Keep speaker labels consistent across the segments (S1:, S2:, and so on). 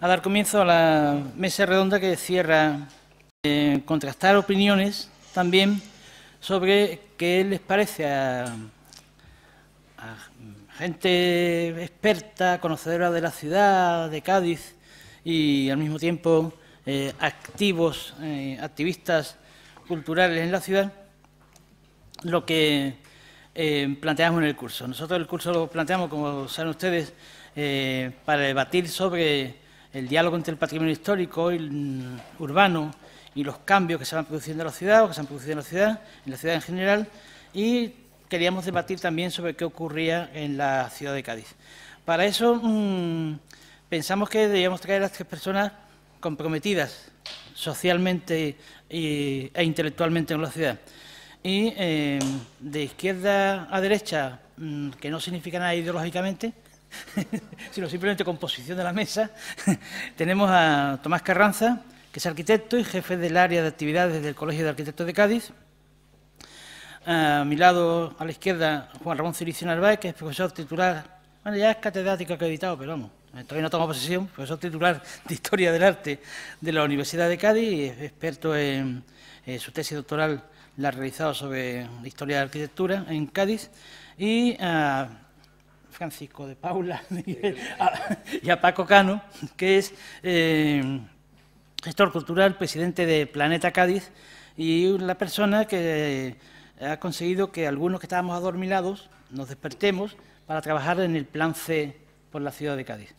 S1: a dar comienzo a la mesa redonda que cierra contrastar opiniones también sobre qué les parece a gente experta, conocedora de la ciudad, de Cádiz, y al mismo tiempo activistas culturales en la ciudad, lo que planteamos en el curso. Nosotros el curso lo planteamos, como saben ustedes, para debatir sobre el diálogo entre el patrimonio histórico y urbano y los cambios que se van produciendo en la ciudad o que se han producido en la ciudad en general, y queríamos debatir también sobre qué ocurría en la ciudad de Cádiz. Para eso pensamos que debíamos traer a 3 personas comprometidas socialmente e intelectualmente en la ciudad. Y de izquierda a derecha, que no significa nada ideológicamente, sino simplemente composición de la mesa, tenemos a Tomás Carranza, que es arquitecto y jefe del área de actividades del Colegio de Arquitectos de Cádiz. A mi lado, a la izquierda, Juan Ramón Cirici Narváez, que es profesor titular, bueno, ya es catedrático acreditado, pero vamos, todavía no toma posesión, profesor titular de Historia del Arte de la Universidad de Cádiz y es experto en su tesis doctoral, la ha realizado sobre Historia de la Arquitectura en Cádiz, y a Francisco de Paula y a Paco Cano, que es gestor cultural, presidente de Planeta Cádiz, y la persona que ha conseguido que algunos que estábamos adormilados nos despertemos para trabajar en el Plan C por la ciudad de Cádiz.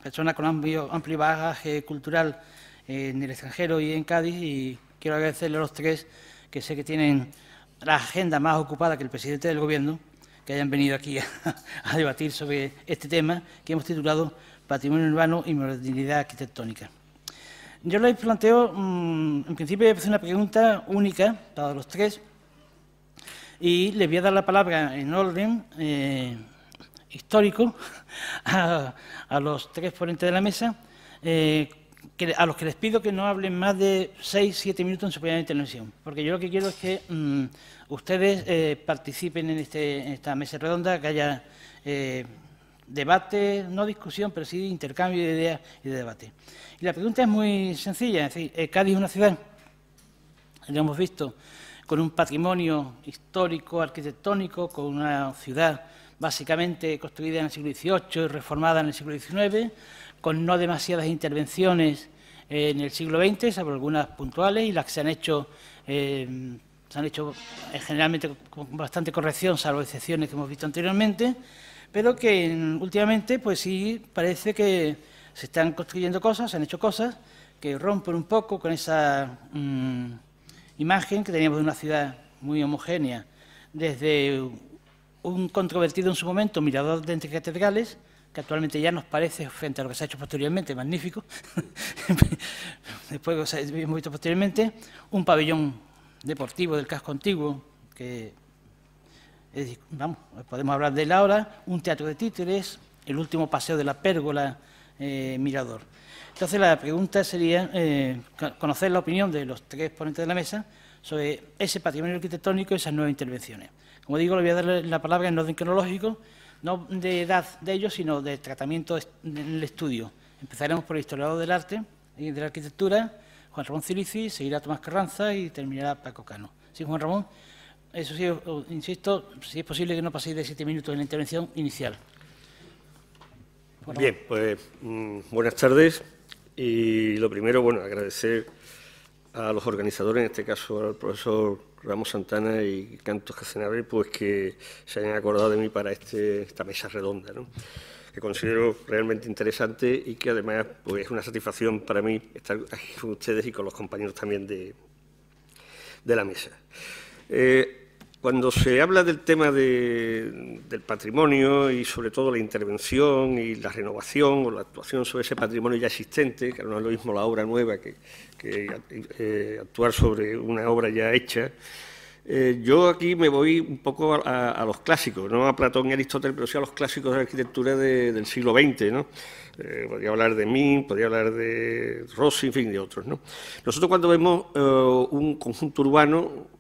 S1: Persona con amplio bagaje cultural en el extranjero y en Cádiz, y quiero agradecerle a los 3, que sé que tienen la agenda más ocupada que el presidente del Gobierno, que hayan venido aquí a debatir sobre este tema que hemos titulado Patrimonio Urbano y Modernidad Arquitectónica. Yo les planteo, en principio, voy a hacer una pregunta única para los 3 y les voy a dar la palabra en orden histórico a los 3 ponentes de la mesa, a los que les pido que no hablen más de 6-7 minutos en su primera intervención, porque yo lo que quiero es que ustedes participen en esta mesa redonda, que haya debate, no discusión, pero sí intercambio de ideas y de debate. Y la pregunta es muy sencilla, es decir, Cádiz es una ciudad, lo hemos visto, con un patrimonio histórico, arquitectónico, con una ciudad básicamente construida en el siglo XVIII y reformada en el siglo XIX, con no demasiadas intervenciones en el siglo XX, salvo algunas puntuales, y las que se han hecho generalmente con bastante corrección, salvo excepciones que hemos visto anteriormente, pero que últimamente pues sí parece que se están construyendo cosas, se han hecho cosas que rompen un poco con esa imagen que teníamos de una ciudad muy homogénea, desde un controvertido en su momento mirador de entre catedrales, que actualmente ya nos parece, frente a lo que se ha hecho posteriormente, magnífico, después lo hemos visto posteriormente, un pabellón deportivo del casco antiguo, que vamos, podemos hablar de él ahora, un teatro de títeres, el último paseo de la pérgola, mirador. Entonces la pregunta sería conocer la opinión de los 3 ponentes de la mesa sobre ese patrimonio arquitectónico y esas nuevas intervenciones. Como digo, le voy a dar la palabra en orden cronológico, no de edad de ellos, sino de tratamiento en el estudio. Empezaremos por el historiador del arte y de la arquitectura, Juan Ramón Cirici, seguirá Tomás Carranza y terminará Paco Cano. Sí, Juan Ramón, eso sí, insisto, si es posible que no paséis de 7 minutos en la intervención inicial.
S2: Bien, pues buenas tardes, y lo primero, bueno, agradecer a los organizadores, en este caso al profesor Ramos Santana y Cantos Casenave, pues que se hayan acordado de mí para esta mesa redonda, ¿no?, que considero realmente interesante y que además pues es una satisfacción para mí estar aquí con ustedes y con los compañeros también de la mesa. Cuando se habla del tema del patrimonio y sobre todo la intervención y la renovación o la actuación sobre ese patrimonio ya existente, que no es lo mismo la obra nueva que actuar sobre una obra ya hecha, yo aquí me voy un poco a los clásicos, no a Platón y Aristóteles, pero sí a los clásicos de la arquitectura del siglo XX, ¿no? Podría hablar de Min, podría hablar de Rossi, en fin, de otros, ¿no? Nosotros cuando vemos un conjunto urbano,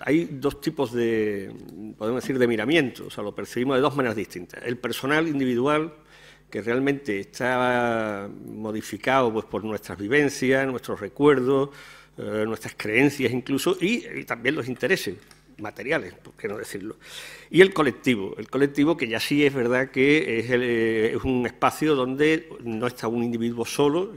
S2: hay 2 tipos podemos decir, de miramiento, o sea, lo percibimos de 2 maneras distintas. El personal, individual, que realmente está modificado pues, por nuestras vivencias, nuestros recuerdos, nuestras creencias incluso, y también los intereses materiales, por qué no decirlo. Y el colectivo que ya sí es verdad que es un espacio donde no está un individuo solo,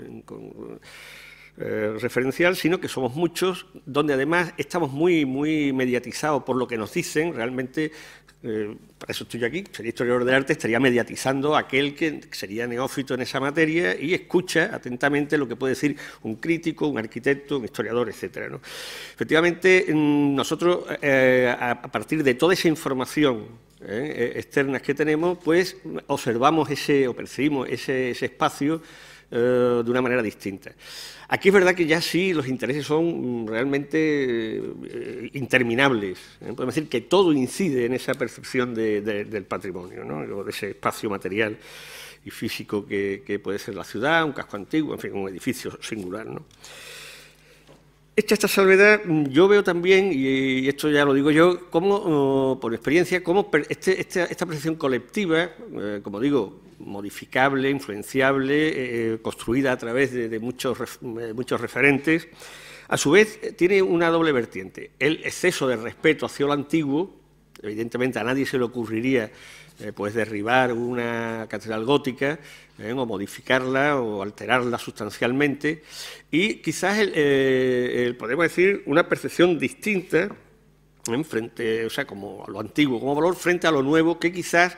S2: referencial, sino que somos muchos, donde además estamos muy mediatizados por lo que nos dicen. Realmente, para eso estoy yo aquí, sería historiador del arte, estaría mediatizando a aquel que sería neófito en esa materia y escucha atentamente lo que puede decir un crítico, un arquitecto, un historiador, etcétera, ¿no? Efectivamente, nosotros, a partir de toda esa información externas que tenemos, pues observamos o percibimos ese espacio de una manera distinta. Aquí es verdad que ya sí los intereses son realmente interminables. Podemos decir que todo incide en esa percepción del patrimonio, ¿no? De ese espacio material y físico que puede ser la ciudad, un casco antiguo, en fin, un edificio singular, ¿no? Hecha esta salvedad, yo veo también, y esto ya lo digo yo, como, por experiencia, cómo esta percepción colectiva, como digo, modificable, influenciable, construida a través de muchos referentes, a su vez tiene una doble vertiente. El exceso de respeto hacia lo antiguo, evidentemente a nadie se le ocurriría pues derribar una catedral gótica o modificarla o alterarla sustancialmente, y quizás podemos decir una percepción distinta frente, o sea, como a lo antiguo como valor frente a lo nuevo, que quizás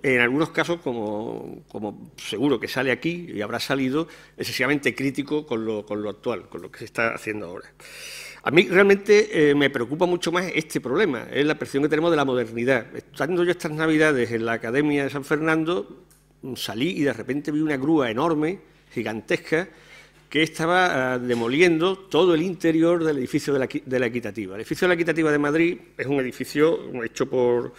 S2: en algunos casos, como seguro que sale aquí y habrá salido, excesivamente crítico con lo actual, con lo que se está haciendo ahora. A mí realmente me preocupa mucho más este problema, es la percepción que tenemos de la modernidad. Estando yo estas Navidades en la Academia de San Fernando, salí y de repente vi una grúa enorme, gigantesca, que estaba demoliendo todo el interior del edificio de la Equitativa. El edificio de la Equitativa de Madrid es un edificio hecho por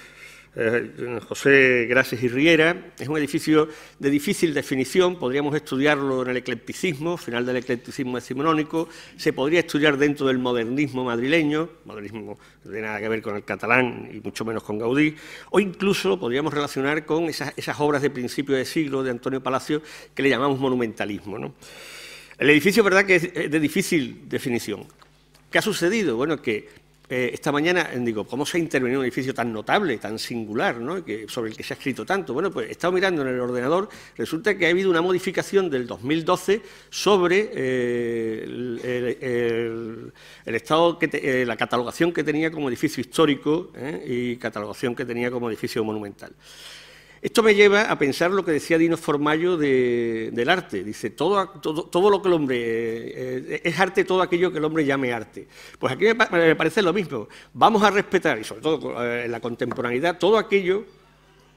S2: José Grases y Riera, es un edificio de difícil definición, podríamos estudiarlo en el eclecticismo, final del eclecticismo decimonónico, se podría estudiar dentro del modernismo madrileño, modernismo no tiene nada que ver con el catalán y mucho menos con Gaudí, o incluso lo podríamos relacionar con esas obras de principio de siglo de Antonio Palacio que le llamamos monumentalismo, ¿no? El edificio, verdad, que es de difícil definición. ¿Qué ha sucedido? Bueno, que esta mañana, digo, ¿cómo se ha intervenido en un edificio tan notable, tan singular, ¿no? Sobre el que se ha escrito tanto? Bueno, pues he estado mirando en el ordenador, resulta que ha habido una modificación del 2012 sobre el estado, la catalogación que tenía como edificio histórico y catalogación que tenía como edificio monumental. Esto me lleva a pensar lo que decía Dino Formallo del arte. Dice, todo lo que el hombre... es arte todo aquello que el hombre llame arte. Pues aquí me parece lo mismo. Vamos a respetar, y sobre todo en la contemporaneidad, todo aquello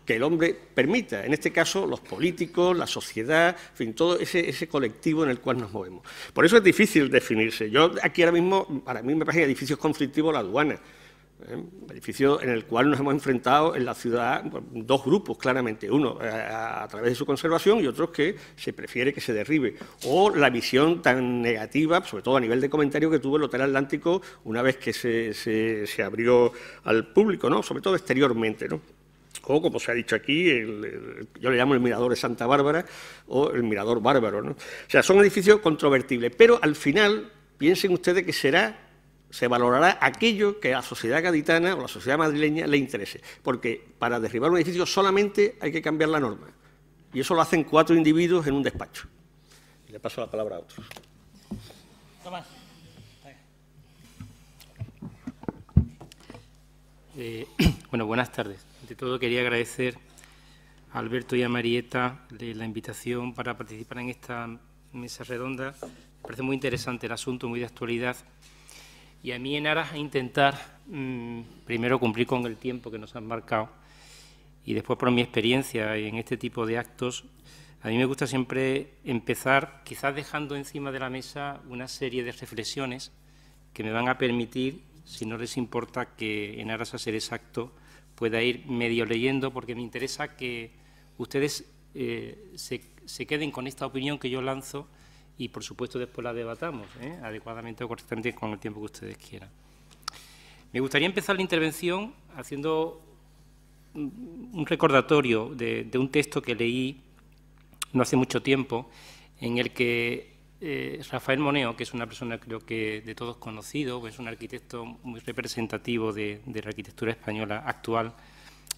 S2: que el hombre permita. En este caso, los políticos, la sociedad, en fin, todo ese colectivo en el cual nos movemos. Por eso es difícil definirse. Yo aquí ahora mismo, para mí me parece edificios conflictivos la aduana. Edificio en el cual nos hemos enfrentado en la ciudad dos grupos, claramente, uno a través de su conservación y otros que se prefiere que se derribe, o la visión tan negativa, sobre todo a nivel de comentario, que tuvo el Hotel Atlántico una vez que se abrió al público, ¿no? Sobre todo exteriormente, ¿no? O, como se ha dicho aquí, yo le llamo el Mirador de Santa Bárbara o el Mirador Bárbaro, ¿no? O sea, son edificios controvertibles, pero al final piensen ustedes que se valorará aquello que a la sociedad gaditana o a la sociedad madrileña le interese, porque para derribar un edificio solamente hay que cambiar la norma, y eso lo hacen 4 individuos en un despacho. Le paso la palabra a otros.
S1: Tomás.
S3: Bueno, buenas tardes. Ante todo quería agradecer a Alberto y a Marieta la invitación para participar en esta mesa redonda. Me parece muy interesante el asunto, muy de actualidad. Y a mí, en aras a intentar, primero, cumplir con el tiempo que nos han marcado y después, por mi experiencia en este tipo de actos, a mí me gusta siempre empezar, quizás dejando encima de la mesa una serie de reflexiones que me van a permitir, si no les importa, que en aras a ser exacto pueda ir medio leyendo, porque me interesa que ustedes se queden con esta opinión que yo lanzo y, por supuesto, después la debatamos, adecuadamente o correctamente con el tiempo que ustedes quieran. Me gustaría empezar la intervención haciendo un recordatorio de un texto que leí no hace mucho tiempo, en el que Rafael Moneo, que es una persona creo que de todos conocido, es un arquitecto muy representativo de la arquitectura española actual,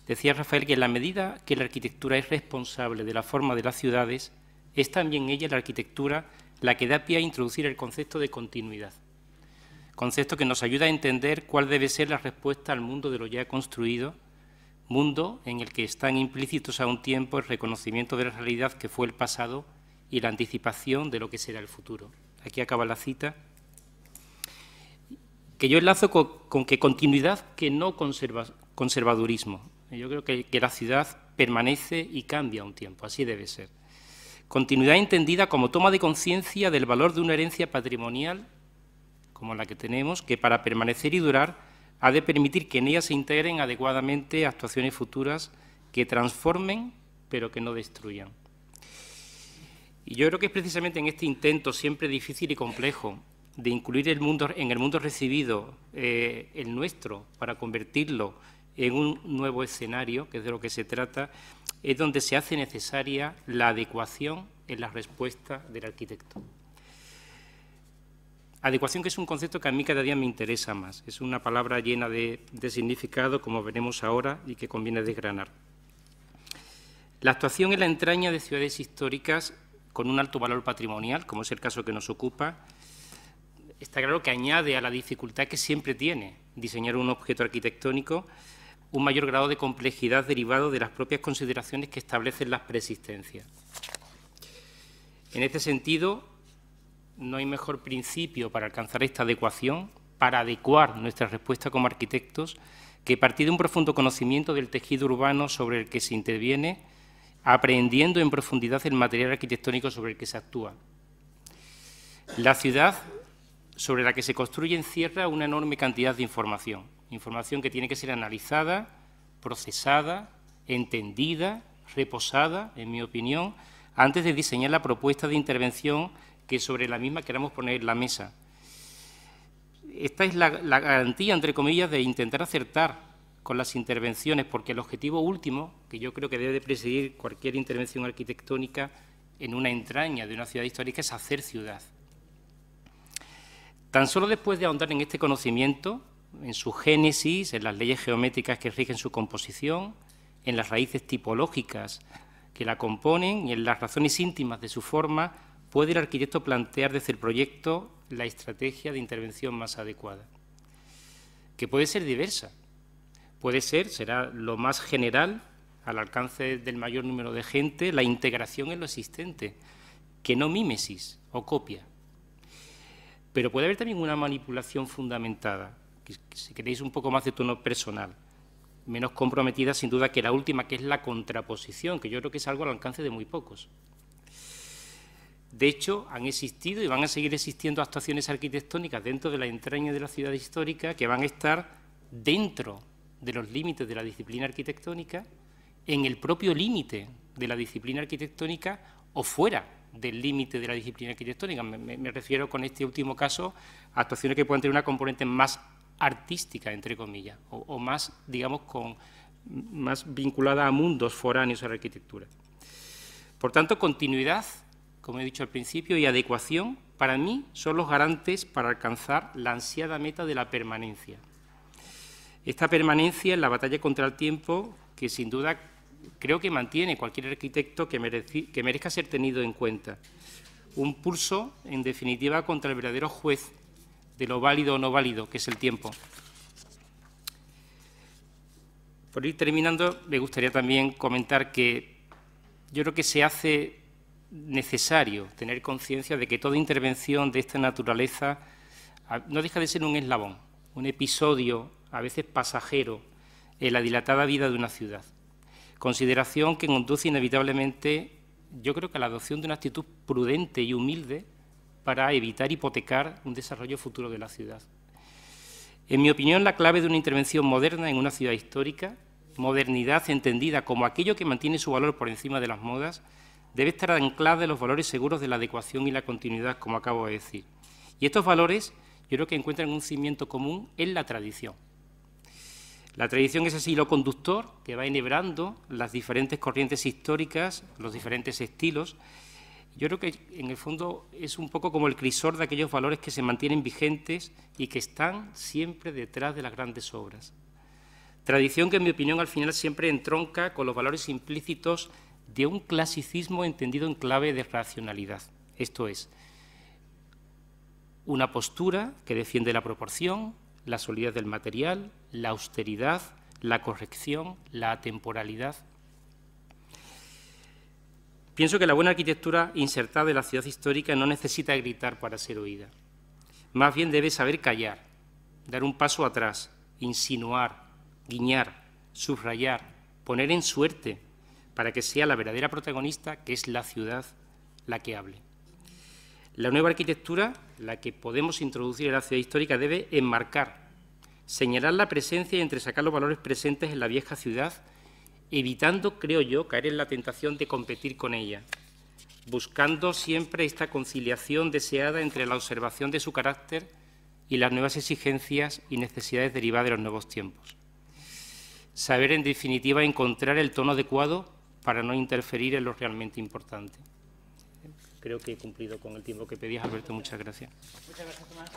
S3: decía Rafael que en la medida que la arquitectura es responsable de la forma de las ciudades, es también ella, la arquitectura, la que da pie a introducir el concepto de continuidad, concepto que nos ayuda a entender cuál debe ser la respuesta al mundo de lo ya construido, mundo en el que están implícitos a un tiempo el reconocimiento de la realidad que fue el pasado y la anticipación de lo que será el futuro. Aquí acaba la cita, que yo enlazo con que continuidad que no conservadurismo. Yo creo que la ciudad permanece y cambia un tiempo, así debe ser. Continuidad entendida como toma de conciencia del valor de una herencia patrimonial como la que tenemos, que para permanecer y durar ha de permitir que en ella se integren adecuadamente actuaciones futuras que transformen pero que no destruyan. Y yo creo que es precisamente en este intento siempre difícil y complejo de incluir en el mundo recibido el nuestro para convertirlo en un nuevo escenario, que es de lo que se trata, es donde se hace necesaria la adecuación en la respuesta del arquitecto. Adecuación, que es un concepto que a mí cada día me interesa más. Es una palabra llena de significado, como veremos ahora, y que conviene desgranar. La actuación en la entraña de ciudades históricas con un alto valor patrimonial, como es el caso que nos ocupa, está claro que añade a la dificultad que siempre tiene diseñar un objeto arquitectónico un mayor grado de complejidad derivado de las propias consideraciones que establecen las preexistencias. En este sentido, no hay mejor principio para alcanzar esta adecuación, para adecuar nuestra respuesta como arquitectos, que partir de un profundo conocimiento del tejido urbano sobre el que se interviene, aprehendiendo en profundidad el material arquitectónico sobre el que se actúa. La ciudad sobre la que se construye encierra una enorme cantidad de información que tiene que ser analizada, procesada, entendida, reposada, en mi opinión, antes de diseñar la propuesta de intervención que sobre la misma queramos poner en la mesa. Esta es la garantía, entre comillas, de intentar acertar con las intervenciones, porque el objetivo último, que yo creo que debe de presidir cualquier intervención arquitectónica en una entraña de una ciudad histórica, es hacer ciudad. Tan solo después de ahondar en este conocimiento, en su génesis, en las leyes geométricas que rigen su composición, en las raíces tipológicas que la componen y en las razones íntimas de su forma, puede el arquitecto plantear desde el proyecto la estrategia de intervención más adecuada, que puede ser diversa. Puede ser, será lo más general, al alcance del mayor número de gente, la integración en lo existente, que no mímesis o copia. Pero puede haber también una manipulación fundamentada, que, si queréis, un poco más de tono personal, menos comprometida sin duda que la última, que es la contraposición, que yo creo que es algo al alcance de muy pocos. De hecho, han existido y van a seguir existiendo actuaciones arquitectónicas dentro de la entraña de la ciudad histórica que van a estar dentro de los límites de la disciplina arquitectónica, en el propio límite de la disciplina arquitectónica o fuera del límite de la disciplina arquitectónica. Me refiero con este último caso a actuaciones que pueden tener una componente más artística, entre comillas, o más, digamos, más vinculada a mundos foráneos a la arquitectura. Por tanto, continuidad, como he dicho al principio, y adecuación, para mí, son los garantes para alcanzar la ansiada meta de la permanencia. Esta permanencia en la batalla contra el tiempo, que sin duda creo que mantiene cualquier arquitecto que merezca ser tenido en cuenta. Un pulso, en definitiva, contra el verdadero juez de lo válido o no válido, que es el tiempo. Por ir terminando, me gustaría también comentar que yo creo que se hace necesario tener conciencia de que toda intervención de esta naturaleza no deja de ser un eslabón, un episodio a veces pasajero en la dilatada vida de una ciudad. Consideración que conduce inevitablemente, yo creo que a la adopción de una actitud prudente y humilde para evitar hipotecar un desarrollo futuro de la ciudad. En mi opinión, la clave de una intervención moderna en una ciudad histórica, modernidad entendida como aquello que mantiene su valor por encima de las modas, debe estar anclada en los valores seguros de la adecuación y la continuidad, como acabo de decir. Y estos valores yo creo que encuentran un cimiento común en la tradición. La tradición es ese hilo conductor que va enhebrando las diferentes corrientes históricas, los diferentes estilos. Yo creo que, en el fondo, es un poco como el crisol de aquellos valores que se mantienen vigentes y que están siempre detrás de las grandes obras. Tradición que, en mi opinión, al final siempre entronca con los valores implícitos de un clasicismo entendido en clave de racionalidad. Esto es, una postura que defiende la proporción, la solidez del material, la austeridad, la corrección, la atemporalidad. Pienso que la buena arquitectura insertada en la ciudad histórica no necesita gritar para ser oída. Más bien debe saber callar, dar un paso atrás, insinuar, guiñar, subrayar, poner en suerte, para que sea la verdadera protagonista, que es la ciudad, la que hable. La nueva arquitectura, la que podemos introducir en la ciudad histórica, debe enmarcar, señalar la presencia y entresacar los valores presentes en la vieja ciudad, evitando, creo yo, caer en la tentación de competir con ella, buscando siempre esta conciliación deseada entre la observación de su carácter y las nuevas exigencias y necesidades derivadas de los nuevos tiempos. Saber, en definitiva, encontrar el tono adecuado para no interferir en lo realmente importante. Creo que he cumplido con el tiempo que pedías, Alberto. Muchas gracias.
S1: Muchas gracias, Tomás.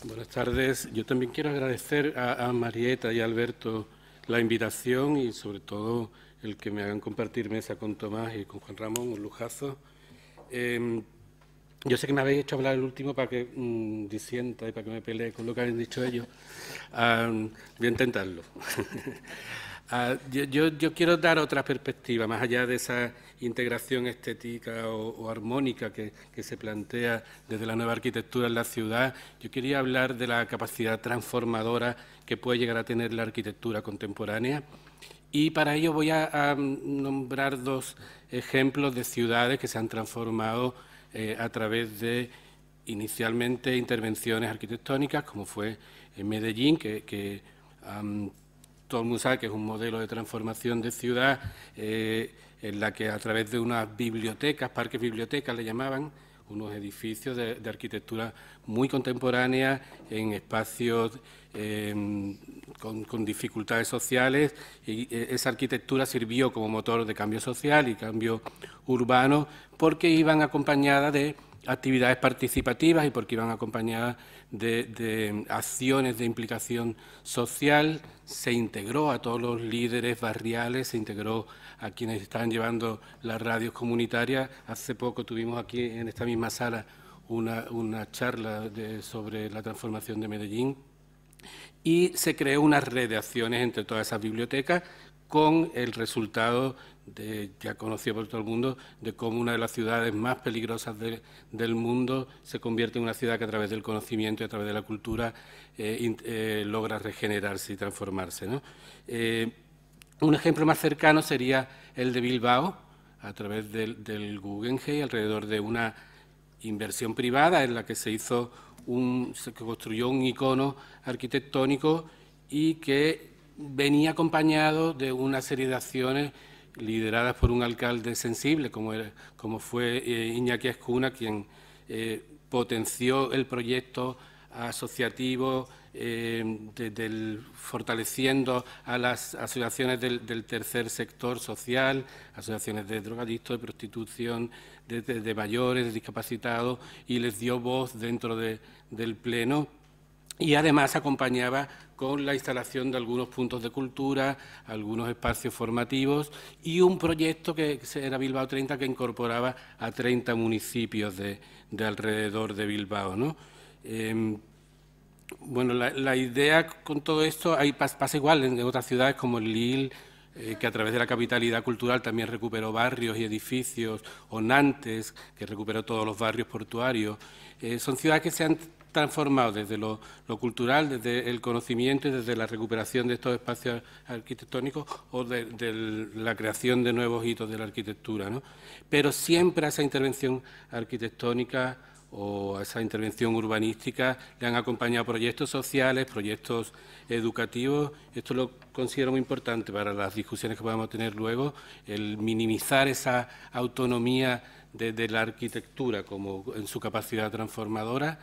S4: Buenas tardes. Yo también quiero agradecer a Marieta y a Alberto la invitación y, sobre todo, el que me hagan compartir mesa con Tomás y con Juan Ramón, un lujazo. Yo sé que me habéis hecho hablar el último para que disienta y para que me pelee con lo que habéis dicho ellos. Voy a intentarlo. Yo quiero dar otra perspectiva, más allá de esa integración estética o armónica que se plantea desde la nueva arquitectura en la ciudad. Yo quería hablar de la capacidad transformadora que puede llegar a tener la arquitectura contemporánea. Y para ello voy a nombrar dos ejemplos de ciudades que se han transformado a través de, inicialmente, intervenciones arquitectónicas, como fue en Medellín, que todo el mundo sabe que es un modelo de transformación de ciudad en la que a través de unas bibliotecas, parques bibliotecas le llamaban, unos edificios de arquitectura muy contemporánea en espacios con dificultades sociales, y esa arquitectura sirvió como motor de cambio social y cambio urbano porque iban acompañadas de actividades participativas y porque iban acompañadas de acciones de implicación social. Se integró a todos los líderes barriales, se integró a quienes estaban llevando las radios comunitarias. Hace poco tuvimos aquí en esta misma sala una charla sobre la transformación de Medellín y se creó una red de acciones entre todas esas bibliotecas con el resultado ya conocido por todo el mundo, de cómo una de las ciudades más peligrosas del mundo se convierte en una ciudad que a través del conocimiento y a través de la cultura logra regenerarse y transformarse, ¿no? Un ejemplo más cercano sería el de Bilbao, a través del Guggenheim, alrededor de una inversión privada en la que se construyó un icono arquitectónico y que venía acompañado de una serie de acciones lideradas por un alcalde sensible, como fue Iñaki Azcuna, quien potenció el proyecto asociativo, fortaleciendo a las asociaciones del tercer sector social, asociaciones de drogadictos, de prostitución, de mayores, de discapacitados, y les dio voz dentro del Pleno. Y además acompañaba con la instalación de algunos puntos de cultura, algunos espacios formativos y un proyecto que era Bilbao 30, que incorporaba a 30 municipios de alrededor de Bilbao, ¿no? Bueno, la idea con todo esto pasa igual en otras ciudades como Lille, que a través de la capitalidad cultural también recuperó barrios y edificios, o Nantes, que recuperó todos los barrios portuarios. Son ciudades que se han transformado desde lo cultural, desde el conocimiento y desde la recuperación de estos espacios arquitectónicos o de la creación de nuevos hitos de la arquitectura, ¿no? Pero siempre a esa intervención arquitectónica o a esa intervención urbanística le han acompañado proyectos sociales, proyectos educativos. Esto lo considero muy importante para las discusiones que podamos tener luego, el minimizar esa autonomía de la arquitectura como en su capacidad transformadora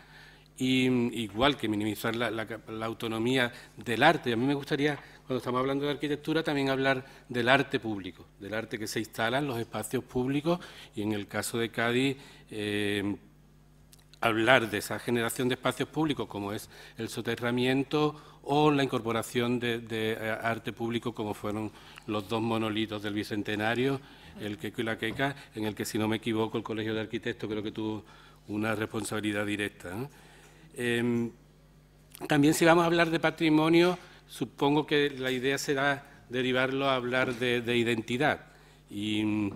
S4: y igual que minimizar la autonomía del arte. A mí me gustaría, cuando estamos hablando de arquitectura, también hablar del arte público, del arte que se instala en los espacios públicos y, en el caso de Cádiz, hablar de esa generación de espacios públicos como es el soterramiento o la incorporación de arte público como fueron los dos monolitos del Bicentenario, el Queco y la Queca, en el que, si no me equivoco, el Colegio de Arquitectos creo que tuvo una responsabilidad directa, ¿no? También, si vamos a hablar de patrimonio, supongo que la idea será derivarlo a hablar de identidad y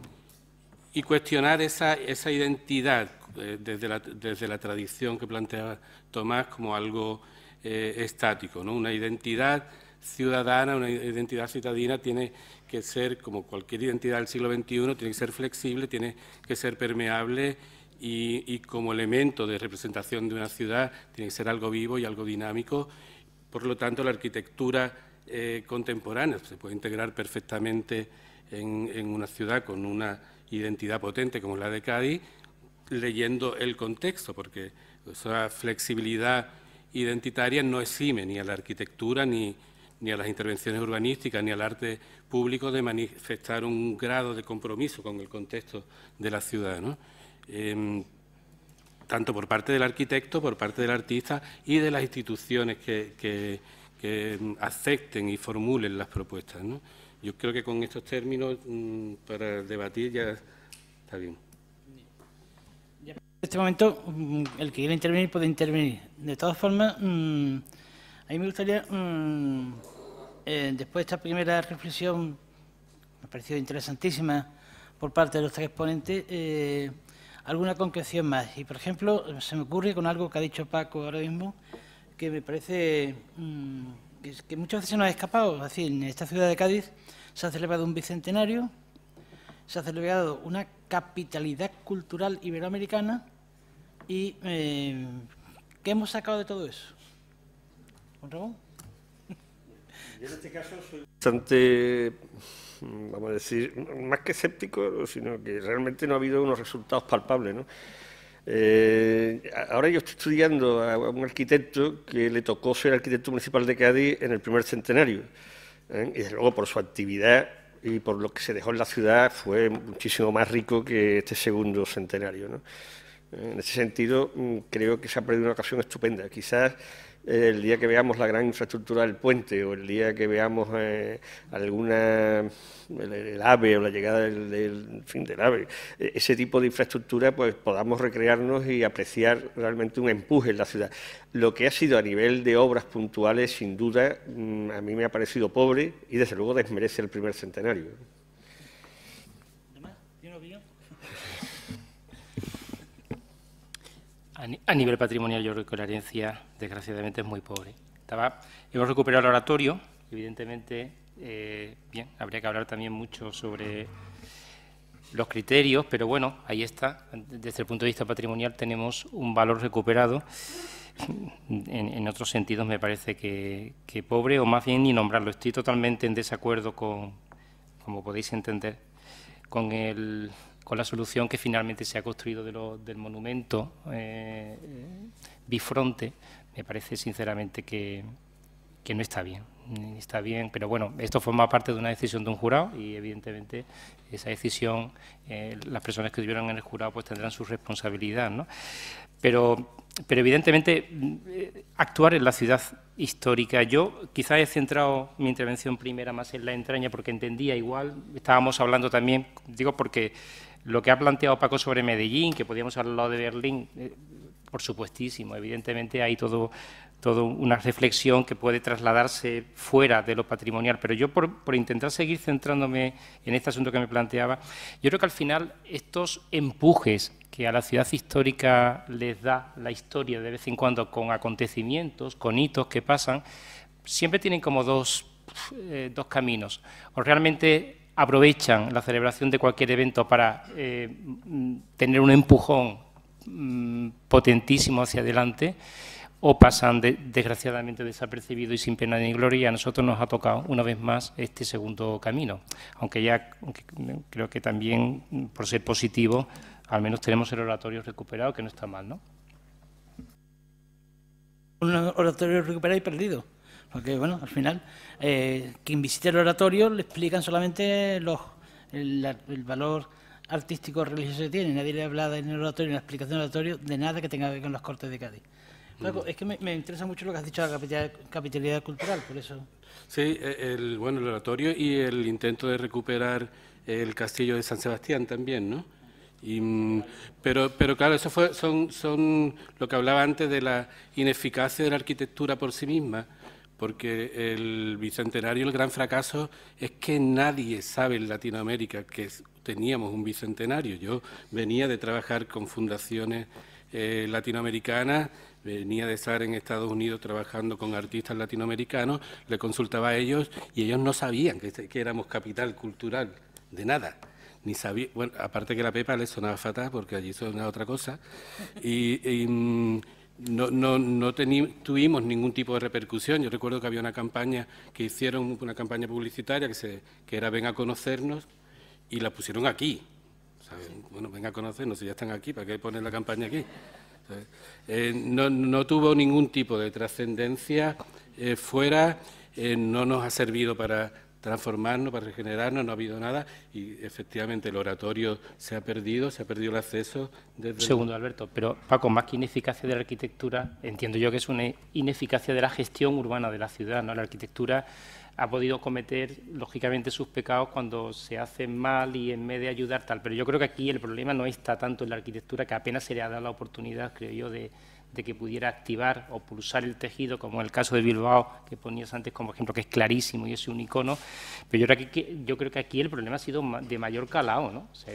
S4: cuestionar esa identidad desde la tradición que plantea Tomás como algo estático, ¿no? Una identidad ciudadana, una identidad citadina tiene que ser, como cualquier identidad del siglo XXI, tiene que ser flexible, tiene que ser permeable y como elemento de representación de una ciudad tiene que ser algo vivo y algo dinámico. Por lo tanto, la arquitectura contemporánea se puede integrar perfectamente en una ciudad con una identidad potente como la de Cádiz, leyendo el contexto, porque esa flexibilidad identitaria no exime ni a la arquitectura ni a las intervenciones urbanísticas ni al arte público de manifestar un grado de compromiso con el contexto de la ciudad, ¿no? Tanto por parte del arquitecto, por parte del artista y de las instituciones que acepten y formulen las propuestas, ¿no? Yo creo que con estos términos, para debatir, ya está bien.
S1: En este momento, el que quiera intervenir puede intervenir. De todas formas, a mí me gustaría, después de esta primera reflexión, me ha parecido interesantísima por parte de los tres ponentes, alguna concreción más. Y, por ejemplo, se me ocurre con algo que ha dicho Paco ahora mismo, que me parece que muchas veces se nos ha escapado. Es decir, en esta ciudad de Cádiz se ha celebrado un bicentenario, se ha celebrado una capitalidad cultural iberoamericana y ¿qué hemos sacado de todo eso? ¿Juan Ramón?
S2: Yo en este caso soy bastante, vamos a decir, más que escéptico, sino que realmente no ha habido unos resultados palpables, ¿no? Ahora yo estoy estudiando a un arquitecto que le tocó ser arquitecto municipal de Cádiz en el primer centenario, y desde luego por su actividad y por lo que se dejó en la ciudad fue muchísimo más rico que este segundo centenario, ¿no? En ese sentido, creo que se ha perdido una ocasión estupenda. Quizás el día que veamos la gran infraestructura del puente o el día que veamos el AVE o la llegada del AVE, ese tipo de infraestructura, pues podamos recrearnos y apreciar realmente un empuje en la ciudad. Lo que ha sido a nivel de obras puntuales, sin duda, a mí me ha parecido pobre y desde luego desmerece el primer centenario.
S3: A nivel patrimonial, yo creo que la herencia, desgraciadamente, es muy pobre. Hemos recuperado el oratorio, evidentemente, bien, habría que hablar también mucho sobre los criterios, pero bueno, ahí está. Desde el punto de vista patrimonial tenemos un valor recuperado. En otros sentidos me parece que pobre, o más bien ni nombrarlo. Estoy totalmente en desacuerdo con, como podéis entender, con la solución que finalmente se ha construido del monumento bifronte. Me parece sinceramente que no está bien. Está bien, pero bueno, esto forma parte de una decisión de un jurado y evidentemente esa decisión, las personas que estuvieron en el jurado pues tendrán su responsabilidad, ¿no? Pero evidentemente actuar en la ciudad histórica, yo quizás he centrado mi intervención primera más en la entraña porque entendía igual, estábamos hablando también, digo porque lo que ha planteado Paco sobre Medellín, que podíamos hablar de Berlín, por supuestísimo, evidentemente hay todo una reflexión que puede trasladarse fuera de lo patrimonial, pero yo por intentar seguir centrándome en este asunto que me planteaba, yo creo que al final estos empujes que a la ciudad histórica les da la historia de vez en cuando con acontecimientos, con hitos que pasan, siempre tienen como dos caminos. O realmente aprovechan la celebración de cualquier evento para tener un empujón potentísimo hacia adelante, o pasan desgraciadamente desapercibidos y sin pena ni gloria. A nosotros nos ha tocado una vez más este segundo camino, aunque creo que también, por ser positivo, al menos tenemos el oratorio recuperado, que no está mal, ¿no?
S1: un oratorio recuperado y perdido. Porque, bueno, al final, quien visite el oratorio le explican solamente el valor artístico religioso que tiene. Nadie le habla en el oratorio, en la explicación del oratorio, de nada que tenga que ver con las Cortes de Cádiz. Paco, es que me interesa mucho lo que has dicho de la capitalidad cultural, por eso.
S4: Sí, el oratorio y el intento de recuperar el castillo de San Sebastián también, ¿no? Pero claro, eso son lo que hablaba antes de la ineficacia de la arquitectura por sí misma, porque el bicentenario, el gran fracaso es que nadie sabe en Latinoamérica que teníamos un bicentenario. Yo venía de trabajar con fundaciones latinoamericanas, venía de estar en Estados Unidos trabajando con artistas latinoamericanos, le consultaba a ellos y ellos no sabían que éramos capital cultural, de nada. Ni sabía, bueno, aparte que la Pepa les sonaba fatal porque allí sonaba otra cosa, no tuvimos ningún tipo de repercusión. Yo recuerdo que había una campaña que hicieron, una campaña publicitaria que era Ven a conocernos, y la pusieron aquí. ¿Saben? Bueno, ven a conocernos, si ya están aquí, ¿para qué ponen la campaña aquí? No tuvo ningún tipo de trascendencia fuera, no nos ha servido para transformarnos, para regenerarnos, no ha habido nada, y efectivamente el oratorio se ha perdido el acceso desde...
S3: Segundo, Alberto, pero Paco, más que ineficacia de la arquitectura, entiendo yo que es una ineficacia de la gestión urbana de la ciudad, ¿no? La arquitectura ha podido cometer, lógicamente, sus pecados cuando se hacen mal y en vez de ayudar tal, pero yo creo que aquí el problema no está tanto en la arquitectura, que apenas se le ha dado la oportunidad, creo yo, de que pudiera activar o pulsar el tejido, como en el caso de Bilbao, que ponías antes como ejemplo, que es clarísimo y es un icono, pero yo creo que aquí el problema ha sido de mayor calado, ¿no? O sea,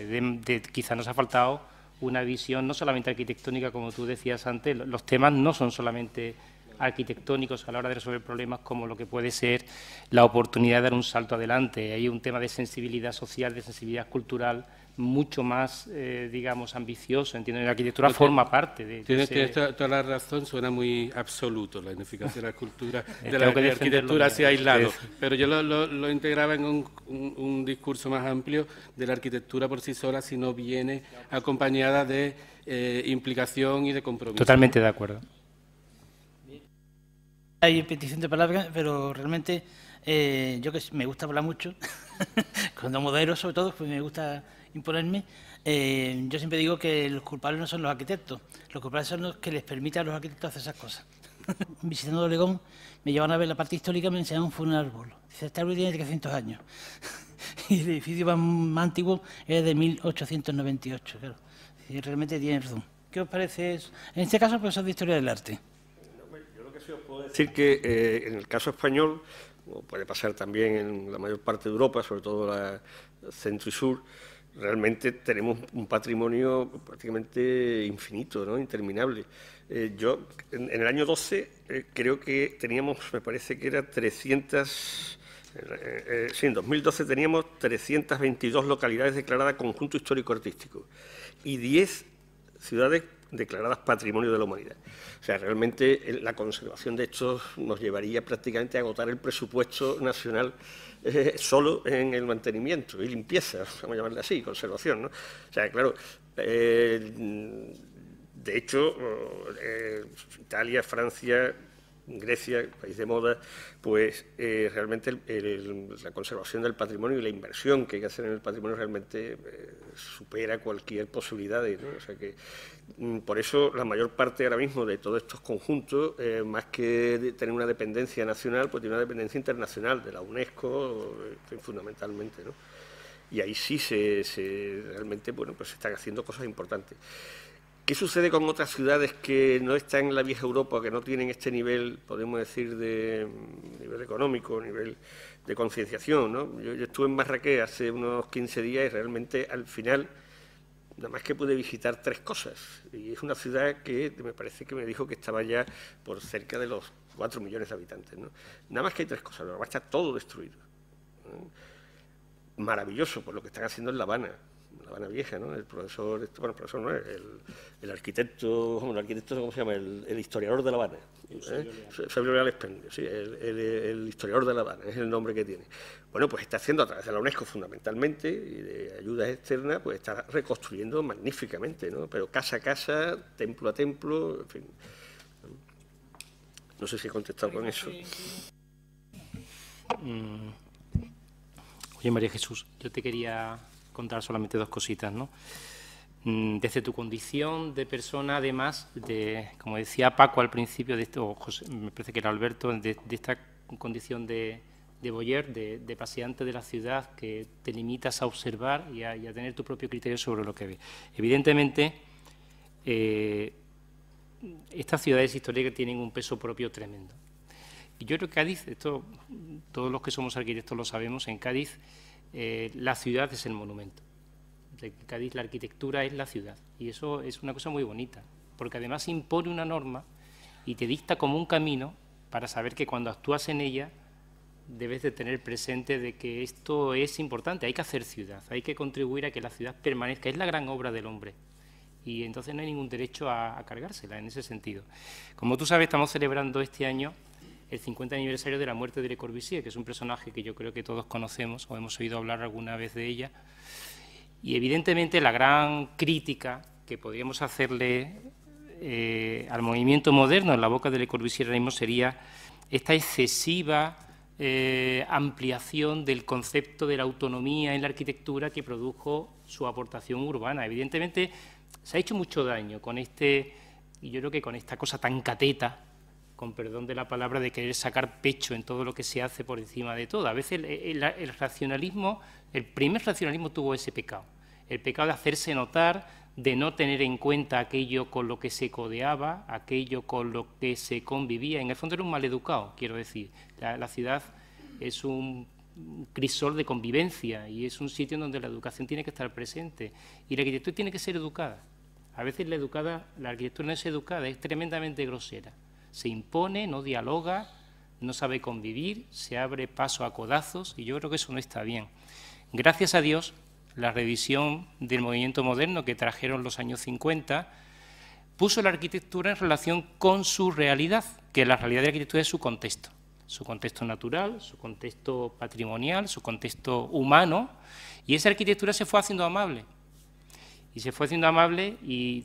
S3: quizá nos ha faltado una visión no solamente arquitectónica, como tú decías antes, los temas no son solamente arquitectónicos a la hora de resolver problemas, como lo que puede ser la oportunidad de dar un salto adelante. Hay un tema de sensibilidad social, de sensibilidad cultural, mucho más, digamos, ambicioso. Entiendo que la arquitectura forma parte de...
S4: Tienes toda la razón, suena muy absoluto la ineficacia de la cultura, de la arquitectura así aislado, pero yo lo integraba en un discurso más amplio de la arquitectura por sí sola, si no viene acompañada de implicación y de compromiso.
S3: Totalmente de acuerdo.
S1: Hay petición de palabra, pero realmente yo que me gusta hablar mucho, cuando modero sobre todo, pues me gusta imponerme. Yo siempre digo que los culpables no son los arquitectos, los culpables son los que les permiten a los arquitectos hacer esas cosas. Visitando Olegón, me llevan a ver la parte histórica, me enseñaron un árbol. Dice, este árbol tiene 300 años. Y el edificio más antiguo es de 1898, claro. Y realmente tiene razón. ¿Qué os parece eso? En este caso, profesor de Historia del Arte.
S2: Decir que en el caso español, como puede pasar también en la mayor parte de Europa, sobre todo la centro y sur, realmente tenemos un patrimonio prácticamente infinito, ¿no? Interminable. Yo, en el año 12, creo que teníamos, me parece que era 300... sí, en 2012 teníamos 322 localidades declaradas conjunto histórico-artístico y 10 ciudades declaradas Patrimonio de la Humanidad. O sea, realmente la conservación de estos nos llevaría prácticamente a agotar el presupuesto nacional solo en el mantenimiento y limpieza, vamos a llamarle así, conservación, ¿no? O sea, claro, de hecho, Italia, Francia, Grecia, país de moda, pues realmente la conservación del patrimonio y la inversión que hay que hacer en el patrimonio realmente supera cualquier posibilidad, ¿no? O sea que por eso la mayor parte ahora mismo de todos estos conjuntos, más que de tener una dependencia nacional, pues tiene una dependencia internacional de la UNESCO, fundamentalmente, ¿no? Y ahí sí realmente, bueno, pues se están haciendo cosas importantes. ¿Qué sucede con otras ciudades que no están en la vieja Europa, que no tienen este nivel, podemos decir, de nivel económico, nivel de concienciación, ¿no? Yo estuve en Marrakech hace unos 15 días y realmente al final nada más que pude visitar 3 cosas. Y es una ciudad que me parece que me dijo que estaba ya por cerca de los 4 millones de habitantes, ¿no? Nada más que hay 3 cosas, lo demás está todo destruido, ¿no? Maravilloso por lo que están haciendo en La Habana Vieja, ¿no? El profesor, bueno, el profesor no es, el arquitecto, ¿cómo se llama? El historiador de La Habana. Eusebio Leal Expendio, sí, el historiador de La Habana, es el nombre que tiene. Bueno, pues está haciendo a través de la UNESCO fundamentalmente y de ayudas externas, pues está reconstruyendo magníficamente, ¿no? Pero casa a casa, templo a templo, en fin. No sé si he contestado con eso.
S3: Oye, María Jesús, yo te quería contar solamente dos cositas, ¿no? Desde tu condición de persona, además, como decía Paco al principio, o José, me parece que era Alberto, de esta condición de voyeur, de paseante de la ciudad, que te limitas a observar y a tener tu propio criterio sobre lo que ves. Evidentemente, estas ciudades históricas tienen un peso propio tremendo. Y yo creo que Cádiz, esto todos los que somos arquitectos lo sabemos, en Cádiz la ciudad es el monumento. En Cádiz la arquitectura es la ciudad y eso es una cosa muy bonita, porque además impone una norma y te dicta como un camino para saber que cuando actúas en ella debes de tener presente de que esto es importante, hay que hacer ciudad, hay que contribuir a que la ciudad permanezca, es la gran obra del hombre. Y entonces no hay ningún derecho a cargársela en ese sentido. Como tú sabes, estamos celebrando este año el 50 aniversario de la muerte de Le Corbusier, que es un personaje que yo creo que todos conocemos o hemos oído hablar alguna vez de ella. Y evidentemente la gran crítica que podríamos hacerle al movimiento moderno en la boca de Le Corbusier ahora mismo sería esta excesiva ampliación del concepto de la autonomía en la arquitectura que produjo su aportación urbana. Evidentemente se ha hecho mucho daño con y yo creo que con esta cosa tan cateta, con perdón de la palabra, de querer sacar pecho en todo lo que se hace por encima de todo. A veces el racionalismo, el primer racionalismo tuvo ese pecado, el pecado de hacerse notar, de no tener en cuenta aquello con lo que se codeaba, aquello con lo que se convivía. En el fondo era un maleducado, quiero decir. La ciudad es un crisol de convivencia y es un sitio en donde la educación tiene que estar presente y la arquitectura tiene que ser educada. A veces la arquitectura no es educada, es tremendamente grosera. Se impone, no dialoga, no sabe convivir, se abre paso a codazos y yo creo que eso no está bien. Gracias a Dios, la revisión del movimiento moderno que trajeron los años 50 puso la arquitectura en relación con su realidad, que la realidad de la arquitectura es su contexto natural, su contexto patrimonial, su contexto humano, y esa arquitectura se fue haciendo amable. Y se fue haciendo amable y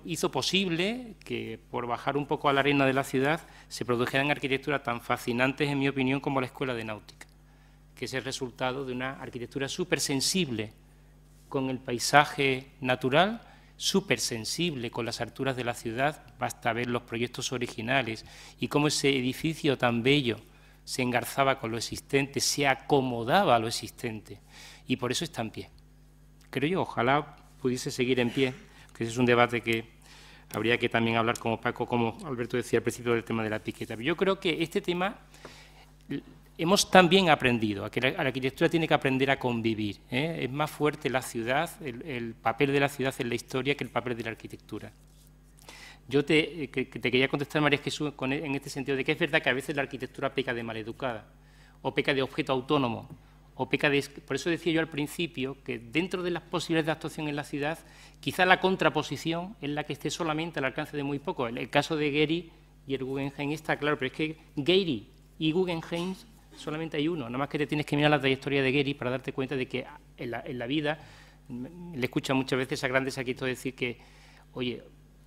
S3: hizo posible que, por bajar un poco a la arena de la ciudad, se produjeran arquitecturas tan fascinantes, en mi opinión, como la Escuela de Náutica, que es el resultado de una arquitectura súper sensible con el paisaje natural, súper sensible con las alturas de la ciudad. Basta ver los proyectos originales y cómo ese edificio tan bello se engarzaba con lo existente, se acomodaba a lo existente, y por eso está en pie. Creo yo, ojalá pudiese seguir en pie, que ese es un debate que habría que también hablar, como Paco, como Alberto decía al principio, del tema de la etiqueta. Yo creo que este tema hemos también aprendido, a que la arquitectura tiene que aprender a convivir, ¿eh? Es más fuerte la ciudad, el papel de la ciudad en la historia que el papel de la arquitectura. Yo te quería contestar, María Jesús, en este sentido, de que es verdad que a veces la arquitectura peca de maleducada, o peca de objeto autónomo, o peca de... Por eso decía yo al principio que dentro de las posibilidades de actuación en la ciudad, quizá la contraposición es la que esté solamente al alcance de muy poco. El caso de Gehry y el Guggenheim está claro, pero es que Gehry y Guggenheim solamente hay uno, nada más que te tienes que mirar la trayectoria de Gehry para darte cuenta de que en la vida, le escucha muchas veces a grandes arquitectos decir que, oye,